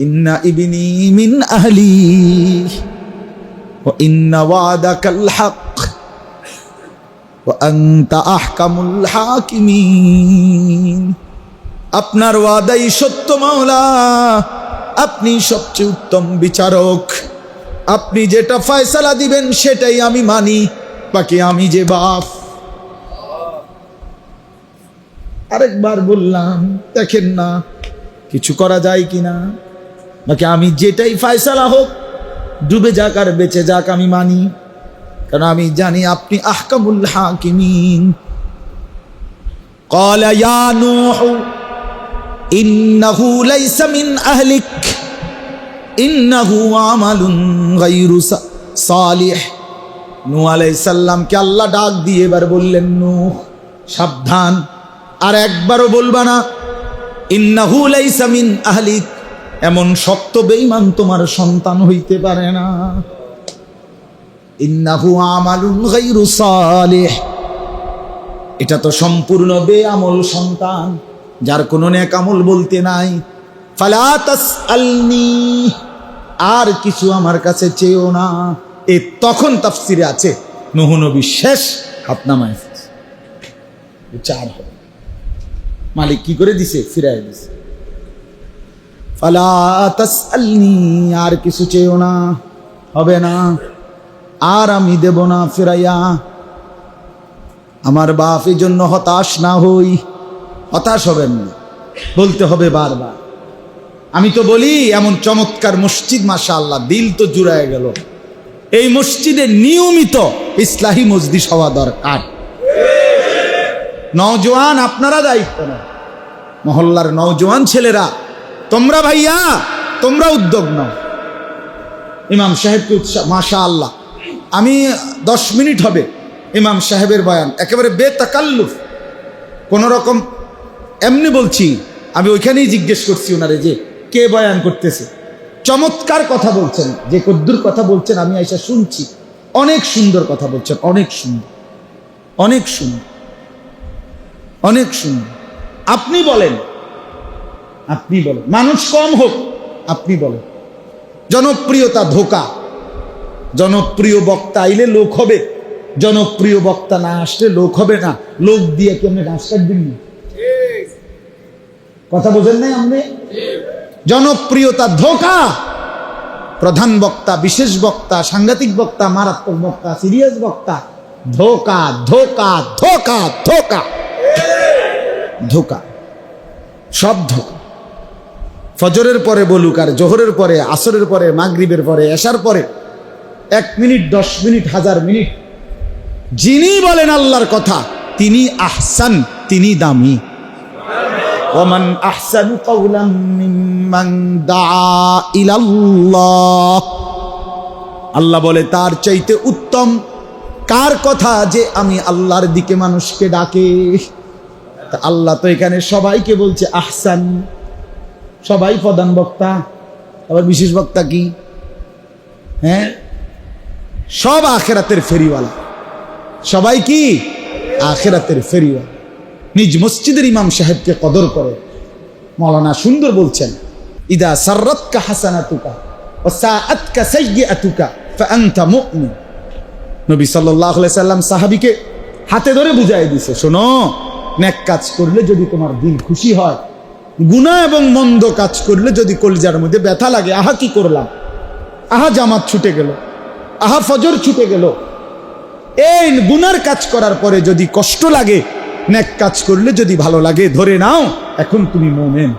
[SPEAKER 1] ইন্না ইবনি মিন আহলি ওয়া ইন্না ওয়াদাকাল হক ওয়া আনতা আহকামুল হাকিমিন। আপনার ওয়াদাই সত্য মাওলা, আপনি সবচেয়ে উত্তম বিচারক, আপনি যেটা ফয়সালা দিবেন সেটাই আমি মানি, বাকি আমি যে বাপ। আরেকবার বললাম, দেখেন না কিছু করা যায় কিনা, বাকি আমি যেটাই ফয়সালা হোক, ডুবে যাক আর বেঁচে যাক, আমি মানি, কারণ আমি জানি আপনি আহকামুল হাকিমিন। ক্বালা ইয়া নূহ ইন্নাহু লাইসা মিন আহলিক ইন্নাহু আমালুন গায়রু সালিহ। নূহ আলাইহিস সালামকে আল্লাহ ডাক দিয়ে এবার বললেন, নূহ সাবধান, আর একবারও বলবা না ইন্নাহু লাইসা মিন আহলিক, এমন শক্ত বেঈমান তোমার সন্তান হইতে পারে না। ইন্নাহু আমালুন গায়রু সালিহ, এটা তো সম্পূর্ণ বেআমল সন্তান, যার কোনো নেক আমল বলতে নাই। ফালা তাসআলনি, আর কিছু আমার কাছে চেয়েও না। এ তখন তাফসিরে আছে নূহ নবী শেষ হাত নামায় ফেলছে, 4 হবে, মালিক কি করে দিছে, ফিরাই দিছে। ফালা তাসআলনি, আর কিছু চেয়েও না, হবে না, আর আমি দেব না ফিরাইয়া। আমার বাপ এই জন্য হতাশ না হই, হতাশ হবেন না, বলতে হবে বারবার। আমি তো বলি এমন চমৎকার মসজিদ, মাশাআল্লাহ, দিল তো জুড়ায় গেল। এই মসজিদে নিয়মিত ইসলাহি মজলিস হওয়া দরকার। নওজোয়ান আপনারা দায়িত্ব নাও, মহল্লার নওজোয়ান ছেলেরা তোমরা ভাইয়া তোমরা উদ্যোগ নাও। ইমাম সাহেবকে মাশাআল্লাহ, আমি 10 মিনিট হবে ইমাম সাহেবের বয়ান, একেবারে বেতাকাল্লুফ, কোন রকম এমনি বলছি। আমি ওইখানেই জিজ্ঞেস করছি ওনারে যে কে বয়ান করতেছে, চমৎকার কথা বলছেন, যে কদ্দুর কথা বলছেন আমি আইসা শুনছি, অনেক সুন্দর কথা বলছেন, অনেক সুন্দর, অনেক সুন্দর, অনেক সুন্দর। আপনি বলেন, আপনি বলেন, মানুষ কম হোক, আপনি বলেন। জনপ্রিয়তা ধোকা, জনপ্রিয় বক্তা আইলে লোক হবে, জনপ্রিয় বক্তা না আসলে লোক হবে না। লোক দিয়ে কি আপনি ঘাস কাটবেন না? কথা বোঝেন নাই আপনি? জনপ্রিয়তা ধোকা। প্রধান বক্তা, বিশেষ বক্তা, সাংঘাতিক বক্তা, মারাত্মক বক্তা, সিরিয়াস বক্তা, ধোকা ধোকা ধোকা ধোকা ধোকা, সব ধোকা। ফজরের পরে বলুক আর জোহরের পরে, আসরের পরে, মাগরিবের পরে, এশার পরে 1 মিনিট, 10 মিনিট, 1000 মিনিট যিনি বলেন আল্লাহর কথা তিনি আহসান, তিনি দামি। ওমান আহসানু কাওলাম মিম্মান দাআ ইলাল্লাহ, আল্লাহ বলে তার চাইতে উত্তম কার কথা যে আমি আল্লাহর দিকে মানুষকে ডাকে। তা আল্লাহ তো এখানে সবাইকে বলছে আহসান, সবাই প্রধান বক্তা, আবার বিশেষ বক্তা কি? হ্যাঁ, সব আখিরাতের ফেরিওয়ালা, সবাই কি আখিরাতের ফেরিওয়ালা। নিজ মসজিদের ইমাম সাহেবকে কদর করে। মাওলানা সুন্দর বলছেন, ইদা সাররাতকা হাসানাতুকা ওয়া সাআতকা সাইয়্যাতুকা ফাআনতা মুমিন। নবী সাল্লাল্লাহু আলাইহি সাল্লাম সাহাবীকে হাতে ধরে বুঝাই দিয়েছে, শোনো, নেক কাজ করলে যদি তোমার দিল খুশি হয়, গুনাহ এবং মন্দ কাজ করলে যদি কলিজার মধ্যে ব্যথা লাগে, আহা কি করলাম, আহা জামাত ছুটে গেল, আহা ফজর ছুটে গেল, এই গুনার কাজ করার পরে যদি কষ্ট লাগে, নেক কাজ করলে যদি ভালো লাগে, ধরে নাও এখন তুমি মুমিন।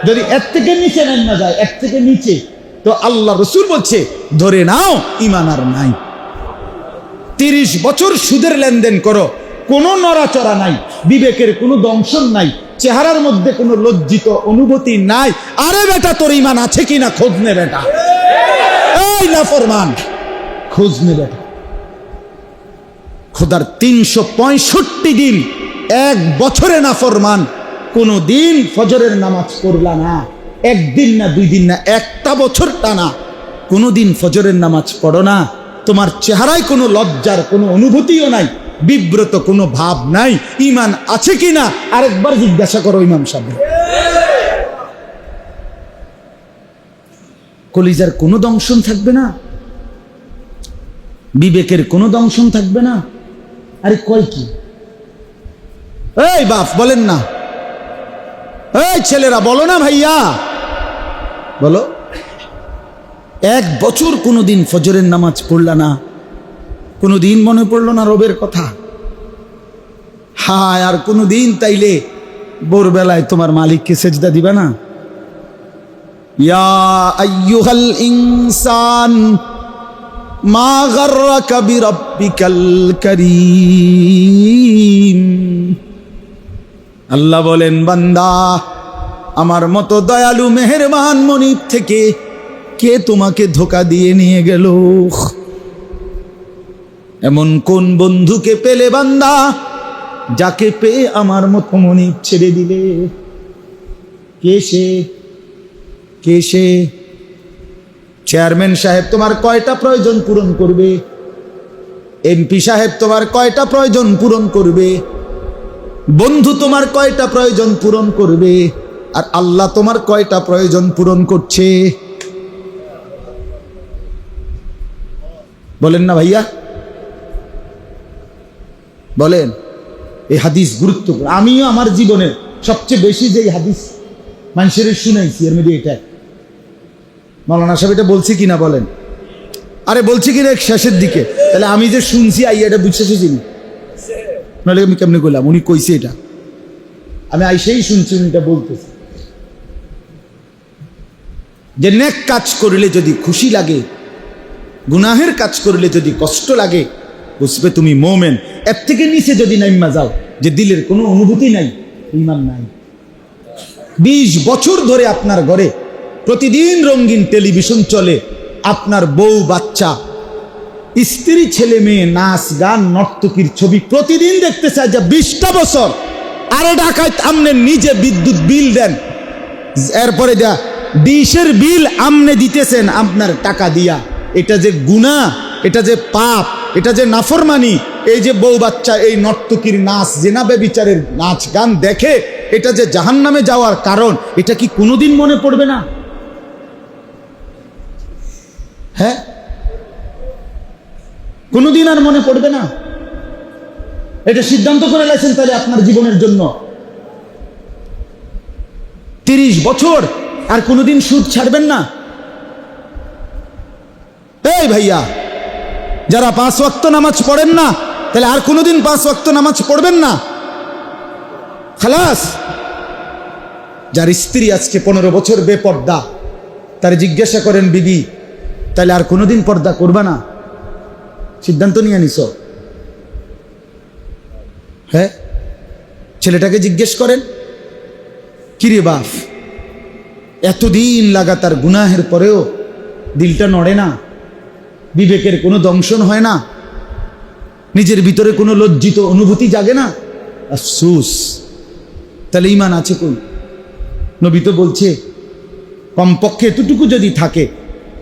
[SPEAKER 1] যদি এর থেকে নিচে না যায়, এর থেকে নিচে, তো আল্লাহ রাসূল বলছে ধরে নাও ঈমান আর নাই। 30 বছর সুদের লেনদেন করো, কোনো নড়াচড়া নাই, বিবেকের কোনো দংশন নাই, চেহারার মধ্যে কোনো লজ্জিত অনুভূতি নাই। আরে বেটা তোর ঈমান আছে কিনা খোঁজ নে বেটা, এই নাফরমান খোঁজ নে বেটা। খোদার 365 দিন, 1 বছরে নাফরমান, কোনো দিন ফজরের নামাজ পড়লা না, 1 দিন না 2 দিন না, 1টা বছর টানা কোনো দিন ফজরের নামাজ পড়ো না, তোমার চেহারায় কোনো লজ্জার কোনো অনুভূতিও নাই, বিব্রত কোনো ভাব নাই, ঈমান আছে কিনা আরেকবার জিজ্ঞাসা করো ইমাম সাহেব। কলিজার কোনো দংশন থাকবে না, বিবেকের কোনো দংশন থাকবে না। আরে কয় কি? এই বাপ বলেন না, এই ছেলেরা বলো না ভাইয়া, বলো। 1 বছর কোনোদিন ফজরের নামাজ পড়লা না, কোনোদিন মনে পড়লো না রবের কথা? হায়, আর কোনোদিন তাইলে ভোরবেলায় তোমার মালিককে সেজদা দিবা না? ইয়া আইয়ুহাল ইনসান মা গাররাকা বিরাব্বিকাল কারীম। আল্লাহ বলেন, বান্দা আমার মতো দয়ালু মেহেরবান মনিব থেকে কে তোমাকে ধোঁকা দিয়ে নিয়ে গেল? এমন কোন বন্ধুকে পেলে বান্দা, যাকে পেয়ে আমার মতো মনিব ছেড়ে দিলে? কে সে? কে সে? চেয়ারম্যান সাহেব তোমার কয়টা প্রয়োজন পূরণ করবে? এমপি সাহেব তোমার কয়টা প্রয়োজন পূরণ করবে? বন্ধু তোমার কয়টা প্রয়োজন পূরণ করবে? আর আল্লাহ তোমার কয়টা প্রয়োজন পূরণ করছে? বলেন না ভাইয়া, বলেন। এই হাদিস গুরুত্বপূর্ণ। আমিও আমার জীবনে সবচেয়ে বেশি যে হাদিস মানুষের শুনাইছি এর মধ্যে এটা। মাওলানা সাহেব এটা বলছি কিনা বলেন? আরে বলছি কিনা শেষের দিকে, তাহলে আমি যে শুনছি আইয়া এটা বুঝতে চিনি, নাহলে আমি কেমনি করলাম? উনি কইছে এটা, আমি আইসেই শুনছি উনি এটা বলতেছে যে নেক কাজ করলে যদি খুশি লাগে, গুনাহের কাজ করলে যদি কষ্ট লাগে বুঝবে তুমি মোমেন। এর থেকে নিচে যদি নাইমা যাও যে দিলের কোনো অনুভূতি নাই, ঈমান নাই। 20 বছর ধরে আপনার ঘরে প্রতিদিন রঙিন টেলিভিশন চলে, আপনার বউ বাচ্চা স্ত্রী ছেলে মেয়ে নাচ গান নর্তকীর ছবি প্রতিদিন দেখতে চায়, যে 20টা বছর আরো ঢাকায় আমনে নিজে বিদ্যুৎ বিল দেন, এরপরে যা ডিশের বিল আমনে দিতেছেন আপনার টাকা দিয়া। এটা যে গুনাহ, এটা যে পাপ, এটা যে নাফরমানি। এই যে বউ বাচ্চা এই নর্তকীর নাচ জেনাবে বিচারের নাচ গান দেখে, এটা যে জাহান্নামে যাওয়ার কারণ, এটা কি কোনোদিন মনে পড়বে না? হ্যাঁ, কোনোদিন আর মনে পড়বে না? এটা সিদ্ধান্ত করে লাইছেন তাহলে আপনার জীবনের জন্য 30 বছর আর কোনোদিন সুদ ছাড়বেন না? এই ভাইয়া, যারা 5 ওয়াক্ত নামাজ পড়েন না, তাহলে আর কোনোদিন 5 ওয়াক্ত নামাজ পড়বেন না। খালাস। যার স্ত্রী আজকে 15 বছর বেপর্দা, তার জিজ্ঞাসা করেন বিবি তাহলে আর কোনোদিন পর্দা করবা না? সিদ্ধান্ত নিয়ে নিছ? হ্যাঁ, ছেলেটাকে জিজ্ঞেস করেন, কিরে বাপ, এতদিন লাগাতার গুনাহের পরেও দিলটা নড়ে না? বিবেকের কোনো দংশন হয় না? নিজের ভিতরে কোনো লজ্জিত অনুভূতি জাগে না? আফসোস, তাহলে ঈমান আছে কই? নবী তো বলছে কমপক্ষে এতটুকু যদি থাকে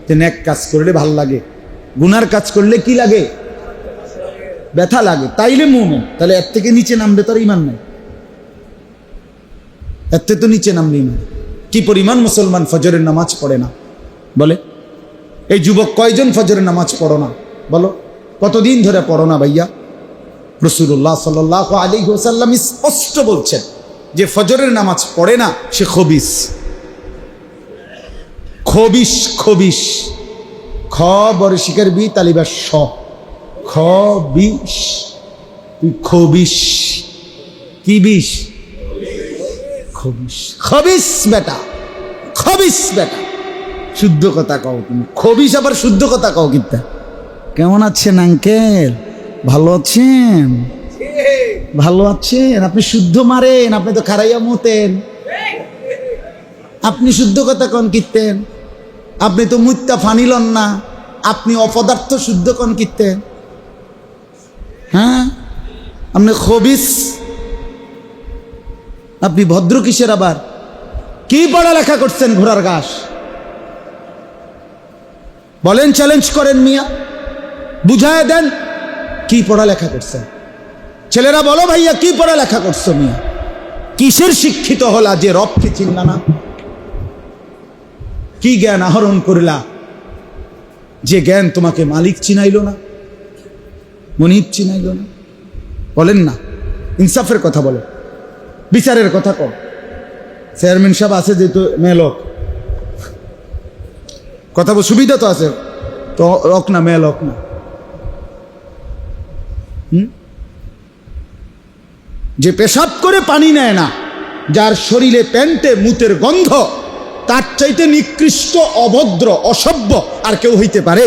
[SPEAKER 1] যে নেক কাজ করলে ভাল লাগে, গুনার কাজ করলে কি লাগে? ব্যথা লাগে, তাইলে মুমিন। তাহলে এর থেকে নিচে নামবে তার ঈমান নাই, এর থেকে তো নিচে নামলে ঈমান। কি পরিমাণ মুসলমান ফজরের নামাজ পড়ে না বলে? এই যুবক কয়জন ফজরের নামাজ পড়ো না বলো? কতদিন ধরে পড়ো না ভাইয়া? রাসূলুল্লাহ সাল্লাল্লাহু আলাইহি ওয়াসাল্লাম স্পষ্ট বলছেন যে ফজরের নামাজ পড়ে না সে খবিস। খবিস, খবিস, খ বড় শিকার বি তালিবা স, খবিস। তুই খবিস। কি বিষ? খবিস, খবিস বেটা, খবিস বেটা। শুদ্ধ কথা কও তুমি। খবিস আবার শুদ্ধ কথা কও কিতা? কেমন আছেন আঙ্কেল? ভালো আছেন? ভালো আছেন? আপনি শুদ্ধ মারেন, আপনি তো খারাইয়া মতেন। আপনি শুদ্ধ কথা কন কিতেন? আপনি তো মুত্তা ফানিলন না, আপনি অপদার্থ শুদ্ধ কন কিতেন? হ্যাঁ, আপনি খবিস। আপনি ভদ্র কিসের আবার? কি পড়ালেখা করছেন ঘোড়ার ঘাস? বলেন, চ্যালেঞ্জ করেন মিয়া, বুঝায় দেন কি পড়ালেখা করছেন। ছেলেরা বলো ভাইয়া, কি পড়ালেখা করছো মিয়া? কিসের শিক্ষিত হলা যে রবকে চিনলা না? কি জ্ঞান আহরণ করলা যে জ্ঞান তোমাকে মালিক চিনাইল না, মনিব চিনাইল না? বলেন না, ইনসাফের কথা বলো, বিচারের কথা কও। চেয়ারম্যান সাহেব আছে যেহেতু মেয়ে লোক, কথা বল, সুবিধা তো আছে তো, লোক না মেয়ে লোক না। যে পেশাব করে পানি নেয় না, যার শরীরে প্যান্টে মুতের গন্ধ, তার চাইতে নিকৃষ্ট, অভদ্র, অসভ্য আর কেউ হইতে পারে?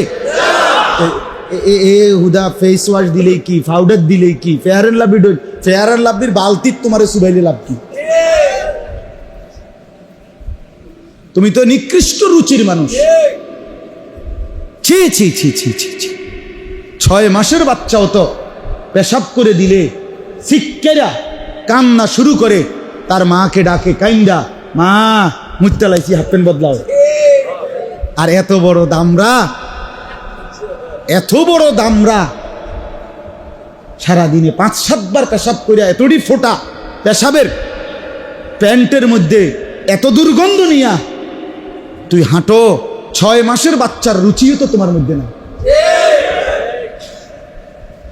[SPEAKER 1] হুদা ফেস ওয়াশ দিলেই কি, পাউডার দিলেই কি, fair and lovely, fair and লাভলির বালতির তোমারে সুবাইলে লাভ কি? তুমি তো নিকৃষ্ট রুচির মানুষ। ছি ছি ছি ছি ছি ছি। 6 মাসের বাচ্চাও তো পেশাব করে দিলে শিক্ষেরা কান্না শুরু করে, তার মাকে ডাকে কাইন্দা, মা মুত্তা লাইছি, হাফ প্যান্ট বদলাও। আর এত বড় দামরা, এত বড় দামরা সারাদিনে 5-7 বার পেশাব করে এতটি ফোটা পেশাবের প্যান্টের মধ্যে এত দুর্গন্ধ নিয়া তুই হাঁটো। 6 মাসের বাচ্চার রুচিও তো তোমার মধ্যে না।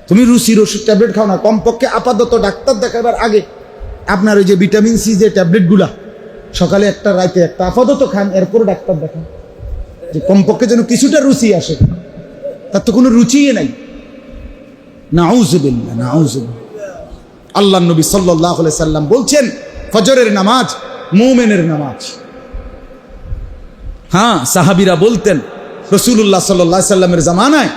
[SPEAKER 1] তুমি রুচির ওষুধ ট্যাবলেট খাও না, কমপক্ষে আপাতত ডাক্তার দেখাবার আগে আপনার ওই যে ভিটামিন সি যে ট্যাবলেটগুলা সকালে একটা রাতে একটা আপাতত খান, এরপর ডাক্তার দেখান, যে কমপক্ষে যেন কিছুটা রুচি আসে। তার তো কোনো রুচিই নাই। নাউযুবিল্লাহ, নাউযুবিল্লাহ। আল্লাহর নবী সাল্লাল্লাহু আলাইহি সাল্লাম বলছেন ফজরের নামাজ মুমিনের নামাজ। হ্যাঁ, সাহাবীরা বলতেন রাসূলুল্লাহ সাল্লাল্লাহু আলাইহি সাল্লামের জামানায়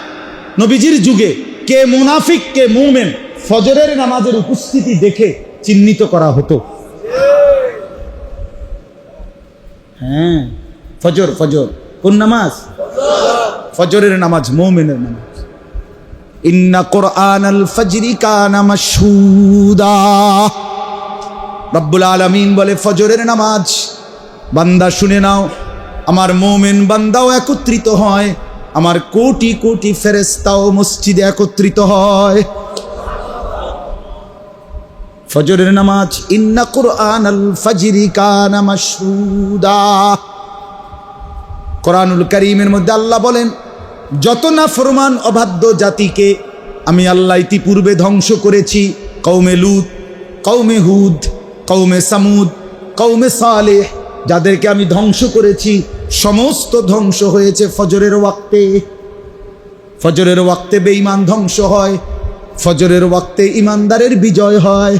[SPEAKER 1] নবীজির যুগে কে মুনাফিক কে মুমিন ফজরের নামাজের উপস্থিতি দেখে চিহ্নিত করা হতো। হ্যাঁ, ফজর ফজর কোন নামাজ? ফজরের নামাজ, মুমিনের নামাজ। ইন্না কুরআনাল ফাজরি কানা মাশহুদা। রব্বুল আলামিন বলে ফজরের নামাজ বান্দা শুনে নাও, আমার মুমিন বান্দাও একত্রিত হয়, আমার কোটি কোটি ফেরেশতাও মসজিদে একত্রিত হয়। ফজরের নামাজ, ইন্না কুরআনাল ফাজরি কানা মাশহুদা। কোরআনুল কারীমের মধ্যে আল্লাহ বলেন, যত নাফরমান অবাধ্য জাতিকে আমি আল্লাহ ইতিপূর্বে ধ্বংস করেছি, কওমে লূত, কওমে হুদ, কওমে সামুদ, কওমে সালেহ, যাদেরকে আমি ধ্বংস করেছি সমস্ত ধ্বংস হয়েছে ফজরের ওয়াক্তে। ফজরের ওয়াক্তে বেঈমান ধ্বংস হয়, ফজরের ওয়াক্তে ইমানদারের বিজয় হয়।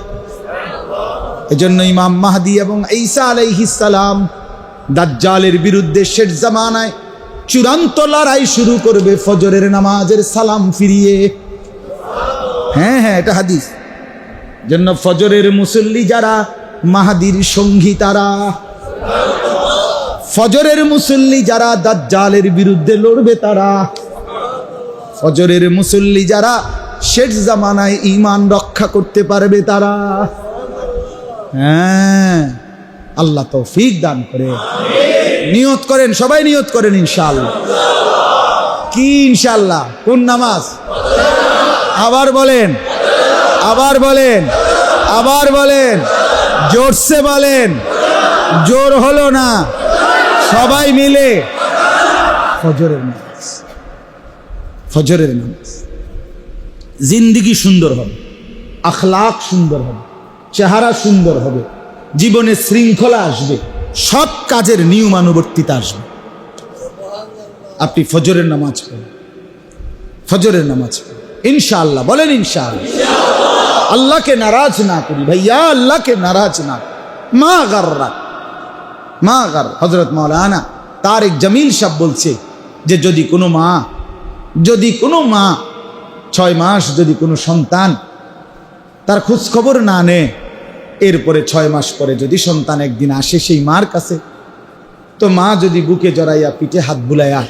[SPEAKER 1] এজন্য ইমাম মাহদী এবং ঈসা আলাইহিস সালাম দাজ্জালের বিরুদ্ধে শেষ জামানায় চূড়ান্ত লড়াই শুরু করবে ফজরের নামাজের সালাম ফিরিয়ে। হ্যাঁ হ্যাঁ, এটা হাদিস। জন্য ফজরের মুসল্লি যারা মাহদীর সঙ্গী তারা, ফজরের মুসল্লি যারা দাজ্জালের বিরুদ্ধে লড়বে তারা, ফজরের মুসল্লি যারা শেষ জামানায় ঈমান রক্ষা করতে পারবে তারা। হ্যাঁ, আল্লাহ তৌফিক দান করে। নিয়ত করেন, সবাই নিয়ত করেন ইনশাআল্লাহ। কি ইনশাআল্লাহ? কোন নামাজ? আবার বলেন, আবার বলেন, আবার বলেন, জোরসে বলেন, জোর হলো না, সবাই মিলে ফজরের নামাজ। ফজরের নামাজ জিন্দেগি সুন্দর হবে, আখলাক সুন্দর হবে, চেহারা সুন্দর হবে, জীবনে শৃঙ্খলা আসবে, সব কাজের নিয়মানুবর্তিতা আসবে। আপনি ফজরের নামাজ পড়েন, ফজরের নামাজ পড়েন ইনশাআল্লাহ। বলেন ইনশাআল্লাহ। আল্লাহকে নারাজ না করি ভাইয়া, আল্লাহকে নারাজ না। মা গাররা, মা গার। হযরত মাওলানা তারেক জামিল সাহেব বলছে যে যদি কোনো মা 6 মাস যদি কোনো সন্তান তার খোঁজ খবর না নেয়, এরপরে 6 মাস পরে যদি সন্তান একদিন আসে সেই মার কাছে, তো মা যদি বুকে জড়াইয়া পিঠে হাত বুলাইয়া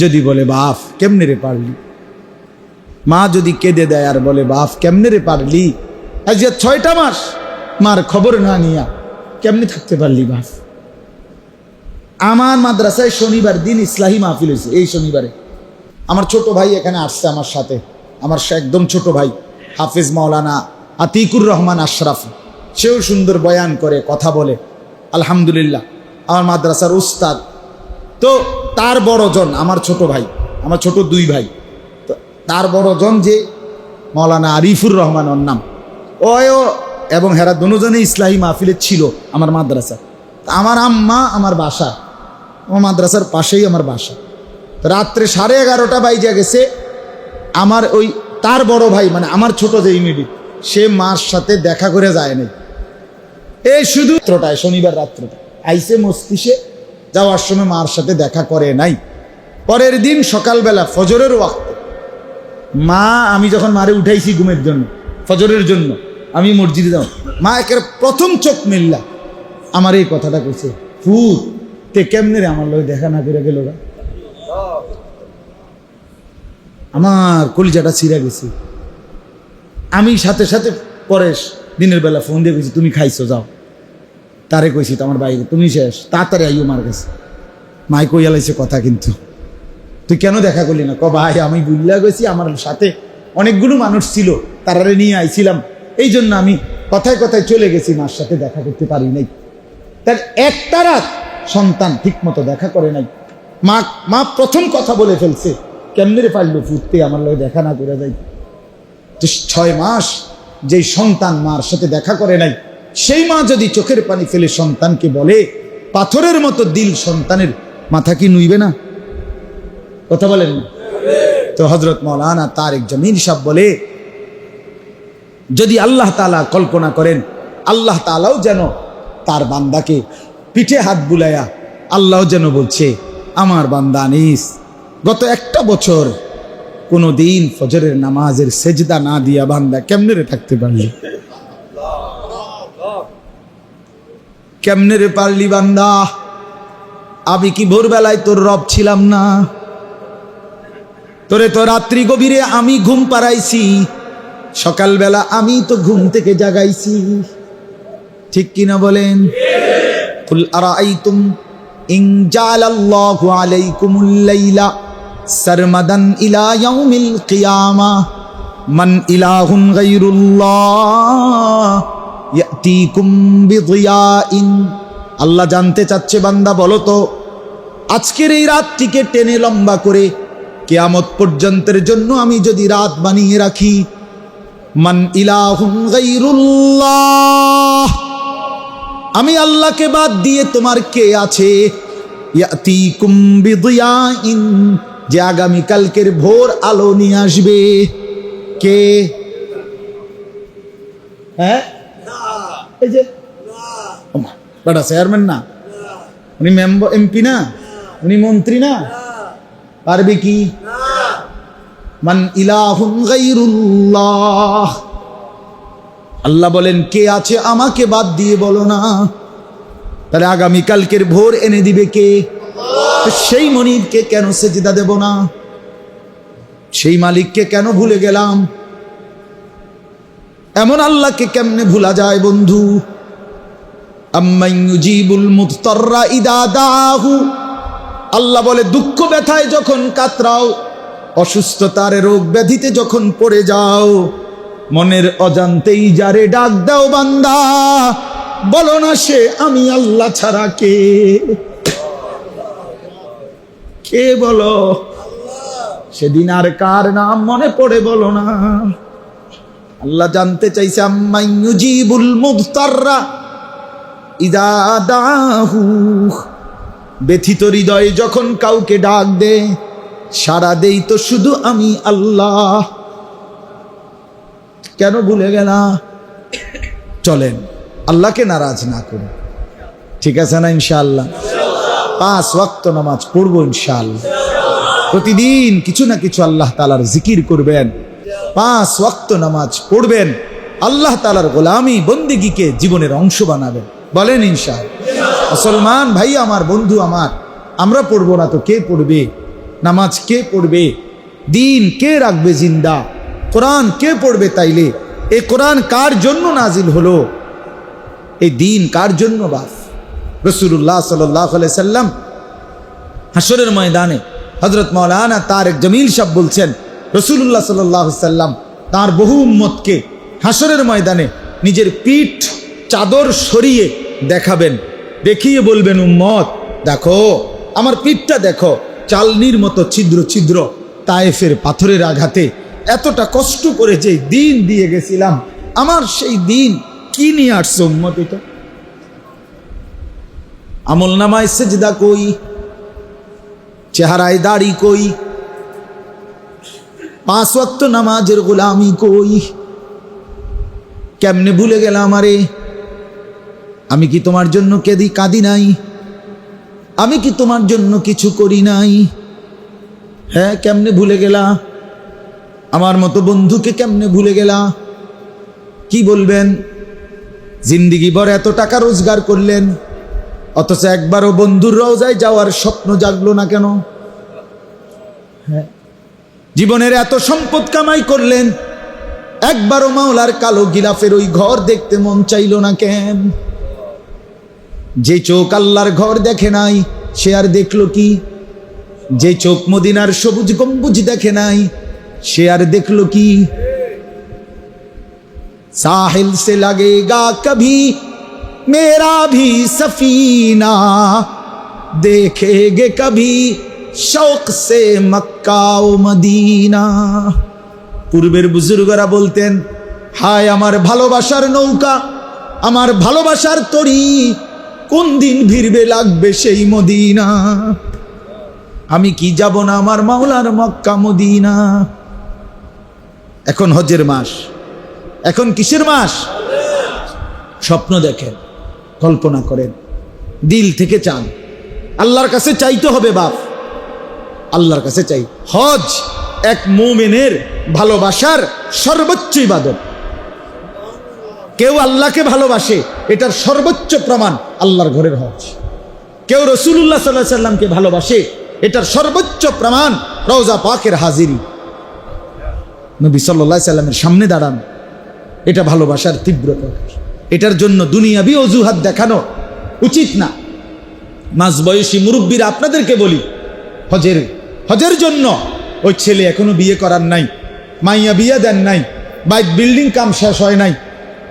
[SPEAKER 1] যদি বলে বাপ কেমনে রে পারলি, মা যদি কেঁদে দেয় আর বলে বাপ কেমনে রে পারলি, আজ 6টা মাস মার খবর না নিয়া কেমনে থাকতে পারলি বাপ। আমার মাদ্রাসায় শনিবার দিন ইসলাহি মাহফিল হয়েছে। এই শনিবারে আমার ছোট ভাই এখানে আসছে আমার সাথে, আমার একদম ছোট ভাই হাফেজ মাওলানা আতিকুর রহমান আশরাফ, সেও সুন্দর বয়ান করে, কথা বলে, আলহামদুলিল্লাহ আমার মাদ্রাসার উস্তাদ। তো তার বড়জন আমার ছোট ভাই, আমার ছোট 2 ভাই, তো তার বড়জন যে মাওলানা আরিফুর রহমান ওর নাম, ও এবং হেরা দুজনে ইসলাহি মাহফিলে ছিল আমার মাদ্রাসা। আমার আম্মা আমার বাসা, আমার মাদ্রাসার পাশেই আমার বাসা। তো রাত্রে 11:30 বাইজা গেছে, আমার ওই তার বড় ভাই মানে আমার ছোট যে ইমিডিয়েট, সে মার সাথে দেখা করে যায় নাই। এই শুধু রাত্রটায়, শনিবার রাত্রটায় আইসে মস্তিষে, যাওয়ার সময় মার সাথে দেখা করে নাই। পরের দিন সকালবেলা ফজরের ওয়াক্তে মা, আমি যখন মারে উঠাইছি ঘুমের জন্য ফজরের জন্য, আমি মসজিদে যাও, মা একের প্রথম চোখ মেললা আমার এই কথাটা কইছে, ফুট তে কেমনে রে আমার লোক দেখা না করে গেল। আমার কলিজাটা ছিঁড়া গেছে। আমি সাথে সাথে পরে দিনের বেলা ফোন দিয়ে কইছি তুমি খাইছো যাও, তারে কইছি তো আমার বাইরে তুমি শেষ, তাড়াতাড়ি আইও মার কাছে। মাই কইয়া লাইছে কথা, কিন্তু তুই কেন দেখা করলি না? ভাই আমি বুঝলা গেছি, আমার সাথে অনেকগুলো মানুষ ছিল, তারারে নিয়ে আইছিলাম, এই জন্য আমি কথায় কথায় চলে গেছি, মার সাথে দেখা করতে পারি নাই। তার একটা রাত সন্তান ঠিক মতো দেখা করে নাই। মা প্রথম কথা বলে ফেলছে, কেমনে রে পারলো ফুটতে আমার লোক দেখা না করে যাই। তো 6 মাস যেই সন্তান মার সাথে দেখা করে নাই, সেই মা যদি চোখের পানি ফেলে সন্তানকে বলে, পাথরের মতো দিল সন্তানের মাথা কি নুইবে না? কথা বলেন না? তো হযরত মাওলানা তারেক জামিল সাহেব বলে, যদি আল্লাহ তাআলা কল্পনা করেন, আল্লাহ তাআলাও যেন তার বান্দাকে পিঠে হাত বুলায়া আল্লাহ যেন বলছে আমার বান্দা আনিস গত একটা বছর কোনদিন ফজরের নামাজের সেজদা না দিয়া বান্দা কেমনে রে থাকতে পারলি? কেমনে রে পারলি বান্দা? আমি কি ভোরবেলায় তোর রব ছিলাম না? তোরে তো রাত্রি গভীরে আমি ঘুম পাড়াইছি, সকালবেলা আমি তো ঘুম থেকে জাগাইছি, ঠিক কিনা বলেন? কুল আরাআইতুম ইন জাআলাল্লাহু আলাইকুমুল লাইলা সারমাদান ইলা ইয়াউমিল কিয়ামা মান ইলাহুন গায়রুল্লাহ ইয়াতিকুম বিদিয়াইন। আল্লাহ জানতে চাচ্ছে, বান্দা বলো তো, আজকের এই রাতটিকে টেনে লম্বা করে কিয়ামত পর্যন্তের জন্য আমি যদি রাত বানিয়ে রাখি, মান ইলাহুন গায়রুল্লাহ, আমি আল্লাহকে বাদ দিয়ে তোমার কে আছে? ইয়াতিকুম বিদিয়াইন, যে আগামী কালকের ভোর আলো নিয়ে আসবে। কে? হ্যাঁ, এই যে বড় চেয়ারম্যান না, উনি মেম্বার এমপি না, উনি মন্ত্রী না, পারবে কি? মান ইলাহুন গায়রুল্লাহ, আল্লাহ বলেন কে আছে আমাকে বাদ দিয়ে বলো না। তাহলে আগামী কালকের ভোর এনে দিবে কে? সেই মনিবকে কেন সেজদা দেব না? সেই মালিককে কেন ভুলে গেলাম? এমন আল্লাহকে কেমনে ভুলা যায় বন্ধু? আম্মান ইউজিবুল মুদতাররা ইদা দাহু, আল্লাহ বলে দুঃখ ব্যথায় যখন কাতরাও, অসুস্থতার রোগ ব্যাধিতে যখন পড়ে যাও, মনের অজান্তেই যারে ডাক দাও বান্দা, বলো না সে আমি আল্লাহ ছাড়া কে? কে বলো? সেদিন আর কার নাম মনে পড়ে বলো না? আল্লাহ জানতে চাইছে, আম্মান ইউজিবুল মুদতাররা ইদা দাহু, ব্যথিত হৃদয়ে যখন কাউকে ডাক দে, সাড়া দেই তো শুধু আমি আল্লাহ। কেন ভুলে গেলা? চলেন আল্লাহকে নারাজ না করি, ঠিক আছে না? ইনশাআল্লাহ 5 ওয়াক্ত নামাজ পড়বো ইনশাআল্লাহ। প্রতিদিন কিছু না কিছু আল্লাহ তাআলার জিকির করবেন, 5 ওয়াক্ত নামাজ পড়বেন, আল্লাহ তাআলার গোলামি বন্দেগীকে জীবনের অংশ বানাবেন। বলেন ইনশাআল্লাহ। মুসলমান ভাই আমার, বন্ধু আমার, আমরা পড়বো না তো কে পড়বে? নামাজ কে পড়বে? দিন কে রাখবে জিন্দা? কোরআন কে পড়বে? তাইলে এই কোরআন কার জন্য নাজিল হলো? এই দিন কার জন্য? বাস রাসূলুল্লাহ সাল্লাল্লাহু আলাইহি সাল্লাম হাশরের ময়দানে হযরত মাওলানা তারেক জমিল সাহেব বলছেন, রাসূলুল্লাহ সাল্লাল্লাহু আলাইহি সাল্লাম তার বহু উম্মতকে হাশরের ময়দানে নিজের পিঠ চাদর সরিয়ে দেখাবেন, দেখিয়ে বলবেন, উম্মত দেখো আমার পিঠটা দেখো, চালনির মতো ছিদ্র ছিদ্র, তায়েফের পাথরের আঘাতে এতটা কষ্ট করে যে দিন দিয়ে গেছিলাম, আমার সেই দিন কি নিয়ে আসছে উম্মত? এটা আমল নামায় সেজদা কই? চেহারায় দাড়ি কই? 5 ওয়াক্ত নামাজের গোলামি কই? কেমনে ভুলে গেলাম? আরে আমি কি তোমার জন্য কাঁদি নাই? আমি কি তোমার জন্য কিছু করি নাই? হ্যাঁ, কেমনে ভুলে গেলা? আমার মতো বন্ধুকে কেমনে ভুলে গেলা? কি বলবেন? জিন্দিগি ভর এত টাকা রোজগার করলেন, অথচ একবারও বন্ধুর রওজায় যাওয়ার স্বপ্ন জাগলো না কেন? হ্যাঁ, জীবনের এত সম্পদ কামাই করলেন, একবারও মাওলার কালো গিলাফের ওই ঘর দেখতে মন চাইল না কেন? যে চোখ আল্লাহর ঘর দেখে নাই সে আর দেখলো কি? যে চোখ মদিনার সবুজ গম্বুজ দেখে নাই সে আর দেখলো কি? साहिल से लगेगा कभी मेरा भी सफीना, देखेंगे कभी शौक से मक्का ও মদিনা। পূর্বের বুজুর্গরা বলতেন, হায় আমার ভালোবাসার নৌকা, আমার ভালোবাসার তরী, কোন দিন ভিড়বে লাগবে সেই মদিনা। আমি কি যাব না আমার মাওলার মক্কা মদিনা? এখন হজের মাস, এখন কিসের মাস? স্বপ্ন দেখেন, কল্পনা করেন, দিল থেকে চান, আল্লাহর কাছে চাইতে হবে। বাপ আল্লাহর কাছে চাই। হজ এক মুমিনের ভালোবাসার সর্বোচ্চ ইবাদত। কেউ আল্লাহকে ভালোবাসে, এটার সর্বোচ্চ প্রমাণ আল্লাহর ঘরের হজ। কেউ রাসূলুল্লাহ সাল্লাল্লাহু আলাইহি সাল্লামকে ভালোবাসে, এটার সর্বোচ্চ প্রমাণ রওজা পাকের হাজিরি। নবী সাল্লাল্লাহু আলাইহি সাল্লামের সামনে দাঁড়ানো, এটা ভালোবাসার তীব্র প্রকাশ। এটার জন্য দুনিয়াবি অজুহাত দেখানো উচিত না। মাঝবয়সী মুরব্বীরা আপনাদেরকে বলি, হজের জন্য ওই ছেলে এখনো বিয়ে করার নাই, মাইয়া বিয়ে দেন নাই, বাইক বিল্ডিং কাম শেষ হয় নাই,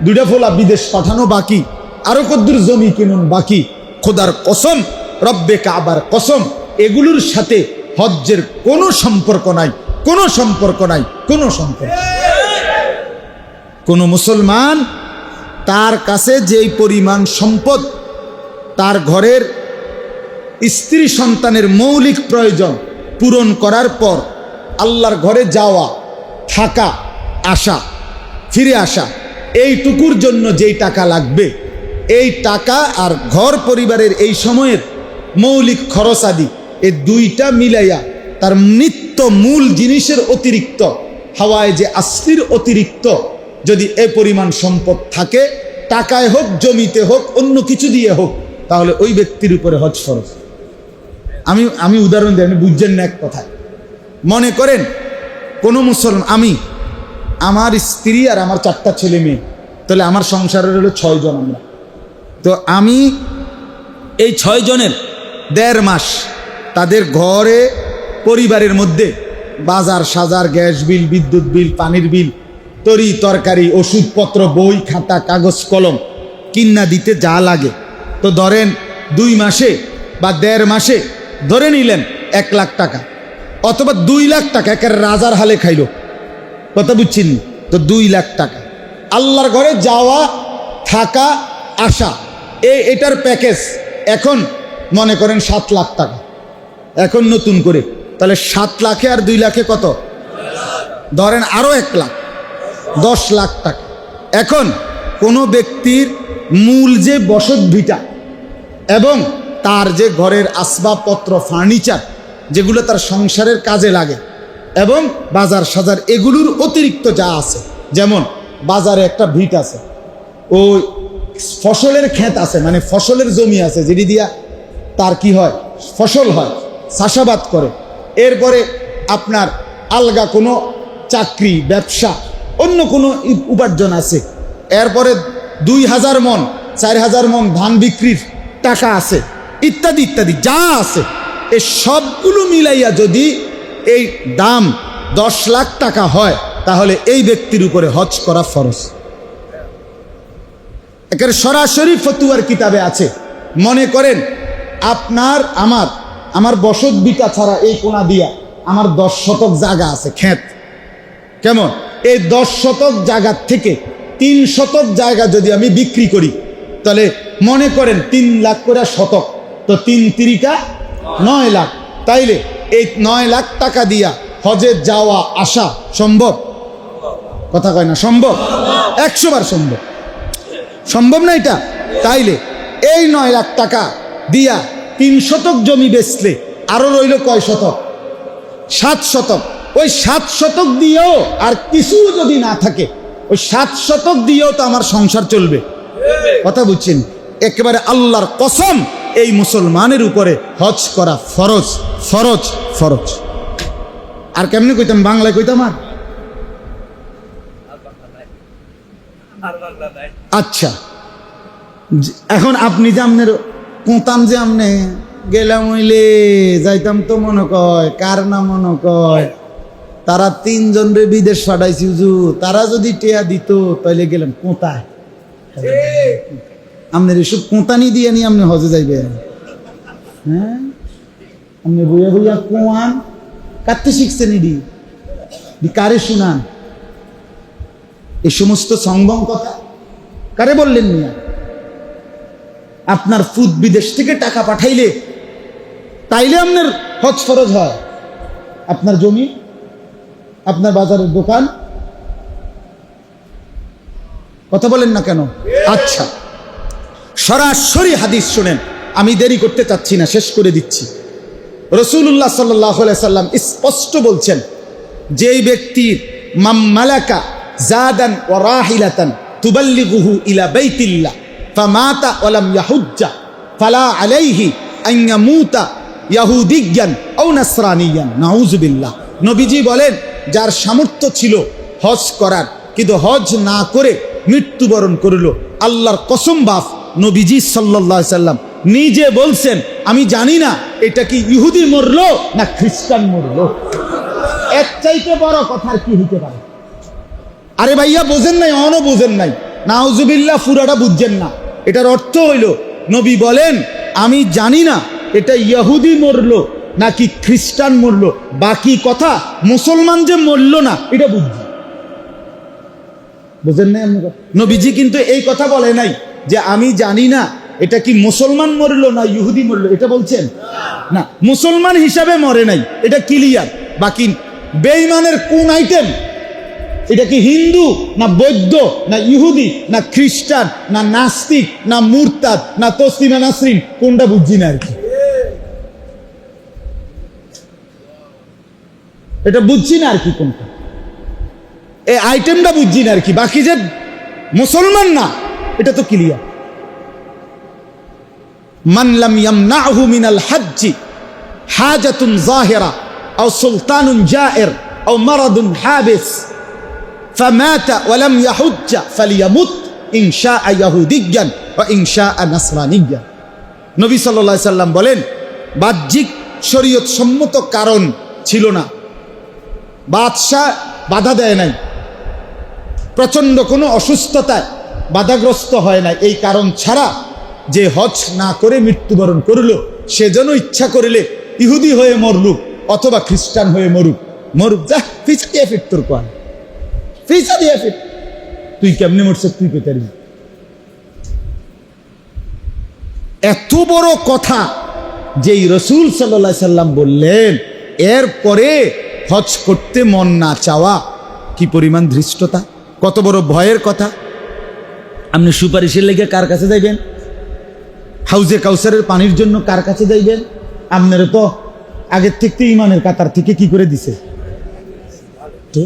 [SPEAKER 1] দুইটা ফোলা বিদেশ পাঠানো বাকি, আরো কদ্দুর জমি কিনুন বাকি। খোদার কসম, রব্বে কাবার কসম, এগুলোর সাথে হজ্জের কোনো সম্পর্ক নাই, কোনো সম্পর্ক নাই, কোনো সম্পর্ক। কোন মুসলমান তার কাছে যেই পরিমাণ সম্পদ, তার ঘরের স্ত্রী সন্তানের মৌলিক প্রয়োজন পূরণ করার পর আল্লাহর ঘরে যাওয়া, থাকা, আসা, ফিরে আসা, এইটুকুর জন্য যেই টাকা লাগবে, এই টাকা আর ঘর পরিবারের এই সময়ের মৌলিক খরচাদি, এই দুইটা মিলাইয়া তার নিত্য মূল জিনিসের অতিরিক্ত, হাওয়ায় যে আসলির অতিরিক্ত যদি এই পরিমাণ সম্পদ থাকে, টাকায় হোক, জমিতে হোক, অন্য কিছু দিয়ে হোক, তাহলে ওই ব্যক্তির উপরে হজ ফরজ। আমি উদাহরণ দিই, আপনি বুঝছেন না এক কথায়। মনে করেন কোনো মুসলমান, আমার স্ত্রী আর আমার 4টা ছেলে মেয়ে, তাহলে আমার সংসারের হলো 6 জন। আমরা তো আমি এই 6 জনের 1.5 মাস তাদের ঘরে পরিবারের মধ্যে বাজার সাজার, গ্যাস বিল, বিদ্যুৎ বিল, পানির বিল, তরি তরকারি, ওষুধপত্র, বই খাতা, কাগজ কলম কিন্না দিতে যা লাগে, তো ধরেন 2 মাসে বা 1.5 মাসে ধরে নিলেন 1 লাখ টাকা অথবা 2 লাখ টাকা, একের রাজার হালে খাইল, কথা বুঝছেন? তো 2 লাখ টাকা আল্লাহর ঘরে যাওয়া, থাকা, আসা, এটার প্যাকেজ এখন মনে করেন 7 লাখ টাকা এখন নতুন করে। তাহলে 7 লাখে আর 2 লাখে কত? ধরেন আরো 1 লাখ, 10 লাখ টাকা। এখন কোনো ব্যক্তির মূল যে বসত ভিটা এবং তার যে ঘরের আসবাবপত্র, ফার্নিচার, যেগুলো তার সংসারের কাজে লাগে, এবং বাজার সাজার, এগুলোর অতিরিক্ত যা আছে, যেমন বাজারে একটা ভিট আছে, ওই ফসলের ক্ষেত আছে, মানে ফসলের জমি আছে, যেটি দিয়া তার কি হয়, ফসল হয়, চাষাবাদ করে। এরপরে আপনার আলগা কোনো চাকরি, ব্যবসা, অন্য কোনো উপার্জন আছে। এরপরে 2000 মণ, 4000 মণ ধান বিক্রির টাকা আছে, ইত্যাদি ইত্যাদি যা আছে, এই সবগুলো মিলাইয়া যদি এই দাম 10 লাখ টাকা হয়, তাহলে এই ব্যক্তির উপরে হজ করা ফরজ। একের সরাসরি ফতুয়ার কিতাবে আছে। মনে করেন আপনার আমার বসত বিটা ছাড়া এই কোনা দিয়া আমার 10 শতক জায়গা আছে, ক্ষেত। কেমন? এই 10 শতক জায়গার থেকে 3 শতক জায়গা যদি আমি বিক্রি করি, তাহলে মনে করেন 3 লাখ করে শতক, তো 3 তিরিকা 9 লাখ। তাইলে এই 9 লাখ টাকা দিয়া হজে যাওয়া আসা সম্ভব? কথা কয় না, সম্ভব? 100 বার সম্ভব। সম্ভব না এটা? তাইলে এই 9 লাখ টাকা দিয়া 3 শতক জমি বেচলে আরো রইল কয় শতক? 7 শতক। ওই 7 শতক দিয়েও আর কিছু যদি না থাকে, ওই 7 শতক দিয়েও তো আমার সংসার চলবে। কথা বুঝছেন? একেবারে আল্লাহর কসম, এই মুসলমানের উপরে হজ করা ফরজ, ফরজ, ফরজ। আর কেমনে কইতাম? বাংলায় কইতাম। আর আচ্ছা, এখন আপনি যে আপনার কোঁতাম, যে আপনি গেলাম হইলে যাইতাম, তো মনে কয় কার না মনে কয় তারা 3 জন রে বিদেশ পাঠাইছি হুজুর, তারা যদি টেয়া দিত তাইলে গেলাম। কোঁতায় আপনার এসব কোঁতানি দিয়ে নিয়ে আপনি হজে যাইবেন? হ্যাঁ, আপনি বইয়া বইয়া কোয়ান কাটতে শিখছেন, ইডি কারে শুনান? এই সমস্ত সংবং কথা কারে বললেন মিয়া? আপনার ফুদ বিদেশ থেকে টাকা পাঠাইলে তাইলে আপনার হজ ফরজ হয়? আপনার জমি, আপনার বাজারের দোকান, কথা বলেন না কেন? আচ্ছা, সরাসরি হাদিস শুনেন, আমি দেরি করতে চাচ্ছি না, শেষ করে দিচ্ছি। রাসূলুল্লাহ সাল্লাল্লাহু আলাইহি সাল্লাম স্পষ্ট বলছেন, যেই ব্যক্তির মাম্মালাকা জাদান ওয়া রাহিলাতান তুবাল্লিগুহু ইলা বাইতিল্লাহ ফামাতা ওয়া লাম ইয়াহুজ্জা ফালা আলাইহি আন ইয়ামুতা ইয়াহুদিয়ান আও নাসরানিয়ান, নাউযুবিল্লাহ। নবীজি বলেন, যার সামর্থ্য ছিল হজ করার কিন্তু হজ না করে মৃত্যুবরণ করল, আল্লাহর কসম বাপ নবীজি সাল্লাল্লাহু আলাইহি সাল্লাম নিজে বলছেন, আমি জানি না এটা কি ইহুদি মরলো না খ্রিস্টান মরলো। এর চাইতে বড় কথা কি হইতে পারে? আরে ভাইয়া বোঝেন নাই, অনও বোঝেন নাই, নাউজুবিল্লাহ পুরাটা বুঝছেন না। এটার অর্থ হইল নবী বলেন, আমি জানি না এটা ইহুদি মরলো নাকি খ্রিস্টান মরলো, বাকি কথা মুসলমান যে মরলো না এটা বুঝছি। বুঝেন নাই? নবীজি কিন্তু এই কথা বলে নাই যে আমি জানি না এটা কি মুসলমান মরলো না ইহুদি মরলো, এটা বলছেন না। মুসলমান হিসাবে মরে নাই, এটা ক্লিয়ার। বাকি বেঈমানের কোন আইটেম, এটা কি হিন্দু না বৌদ্ধ না ইহুদি না খ্রিস্টান না নাস্তিক না মুরতাদ না তসলিমা নাসরিন, কোনটা বুঝছি না আর কি, এটা বুঝছি না আর কি, কোনটা এই আইটেমটা বুঝছি না আর কি। বাকি যে মুসলমান না এটা তো ক্লিয়ার। মান লাম ইয়ামনাহু মিনাল হজ্জি হাজাতুন যাহিরা আও সুলতানুন জাইর আও মারাদুন হাবিস ফামাতা ওয়া লাম ইয়াহুজ্জা ফালিয়ামুত ইন শাআ ইয়াহুদিয়ান ওয়া ইন শাআ নাসরানিয়ান। নবী সাল্লাল্লাহু আলাইহি সাল্লাম বলেন, বাহ্যিক শরীয়ত সম্মত কারণ ছিল না, বাদশাহ বাধা দেয় নাই, প্রচণ্ড কোনো অসুস্থতায় বাধাগ্রস্ত হয় নাই, এই কারণ ছাড়া যে হজ না করে মৃত্যুবরণ করল সে যেন ইচ্ছা করিলে ইহুদি হয়ে মরলুক অথবা খ্রিস্টান হয়ে মরুক যা ফিসা দিয়ে ফিট, তোর কোয়াল ফিসা দিয়ে ফিট, তুই কেমনি মরছ তুই পেতে পারবি। এত বড় কথা যেই রাসূল সাল্লাল্লাহু আলাইহি সাল্লাম বললেন, এরপরে হজ করতে মন না চাওয়া কি পরিমাণ ধৃষ্টতা, কত বড় ভয়ের কথা। আপনি সুপারিশের লেগে কার কাছে যাইবেন? হাউজে কাউসারের পানির জন্য কার কাছে যাইবেন? আপনারা তো আগের থেকে ইমানের কাতার থেকে কি করে দিছে। তো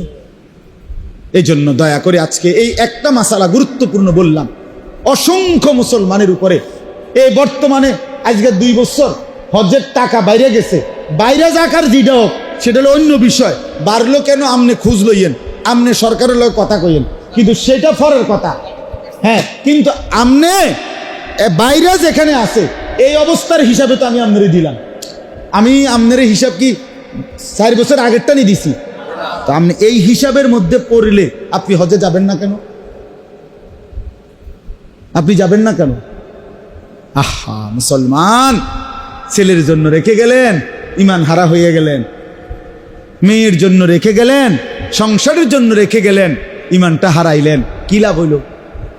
[SPEAKER 1] এই জন্য দয়া করে আজকে এই একটা মাসালা গুরুত্বপূর্ণ বললাম, অসংখ্য মুসলমানের উপরে এই বর্তমানে আজকে 2 বছর হজের টাকা বাইরে গেছে, বাইরে যাকার যেটা হোক সেটা হলো অন্য বিষয়, বাড়লো কেন আমনে খুঁজ লইয়েন, আমনে সরকারের লোক কথা কইয়েন, কিন্তু সেটা ফরের কথা। হ্যাঁ, কিন্তু আমনে বাইরে যেখানে আছে এই অবস্থার হিসাবে তো আমি আপনারে দিলাম, আমি আপনার হিসাব কি 4 বছর আগেরটা নিয়ে দিছি, তো আপনি এই হিসাবের মধ্যে পড়লে আপনি হজে যাবেন না কেন? আপনি যাবেন না কেন? আহা মুসলমান, ছেলের জন্য রেখে গেলেন, ইমান হারা হয়ে গেলেন, মেয়ের জন্য রেখে গেলেন, সংসারের জন্য রেখে গেলেন, ইমানটা হারাইলেন, কি লাভ হইল?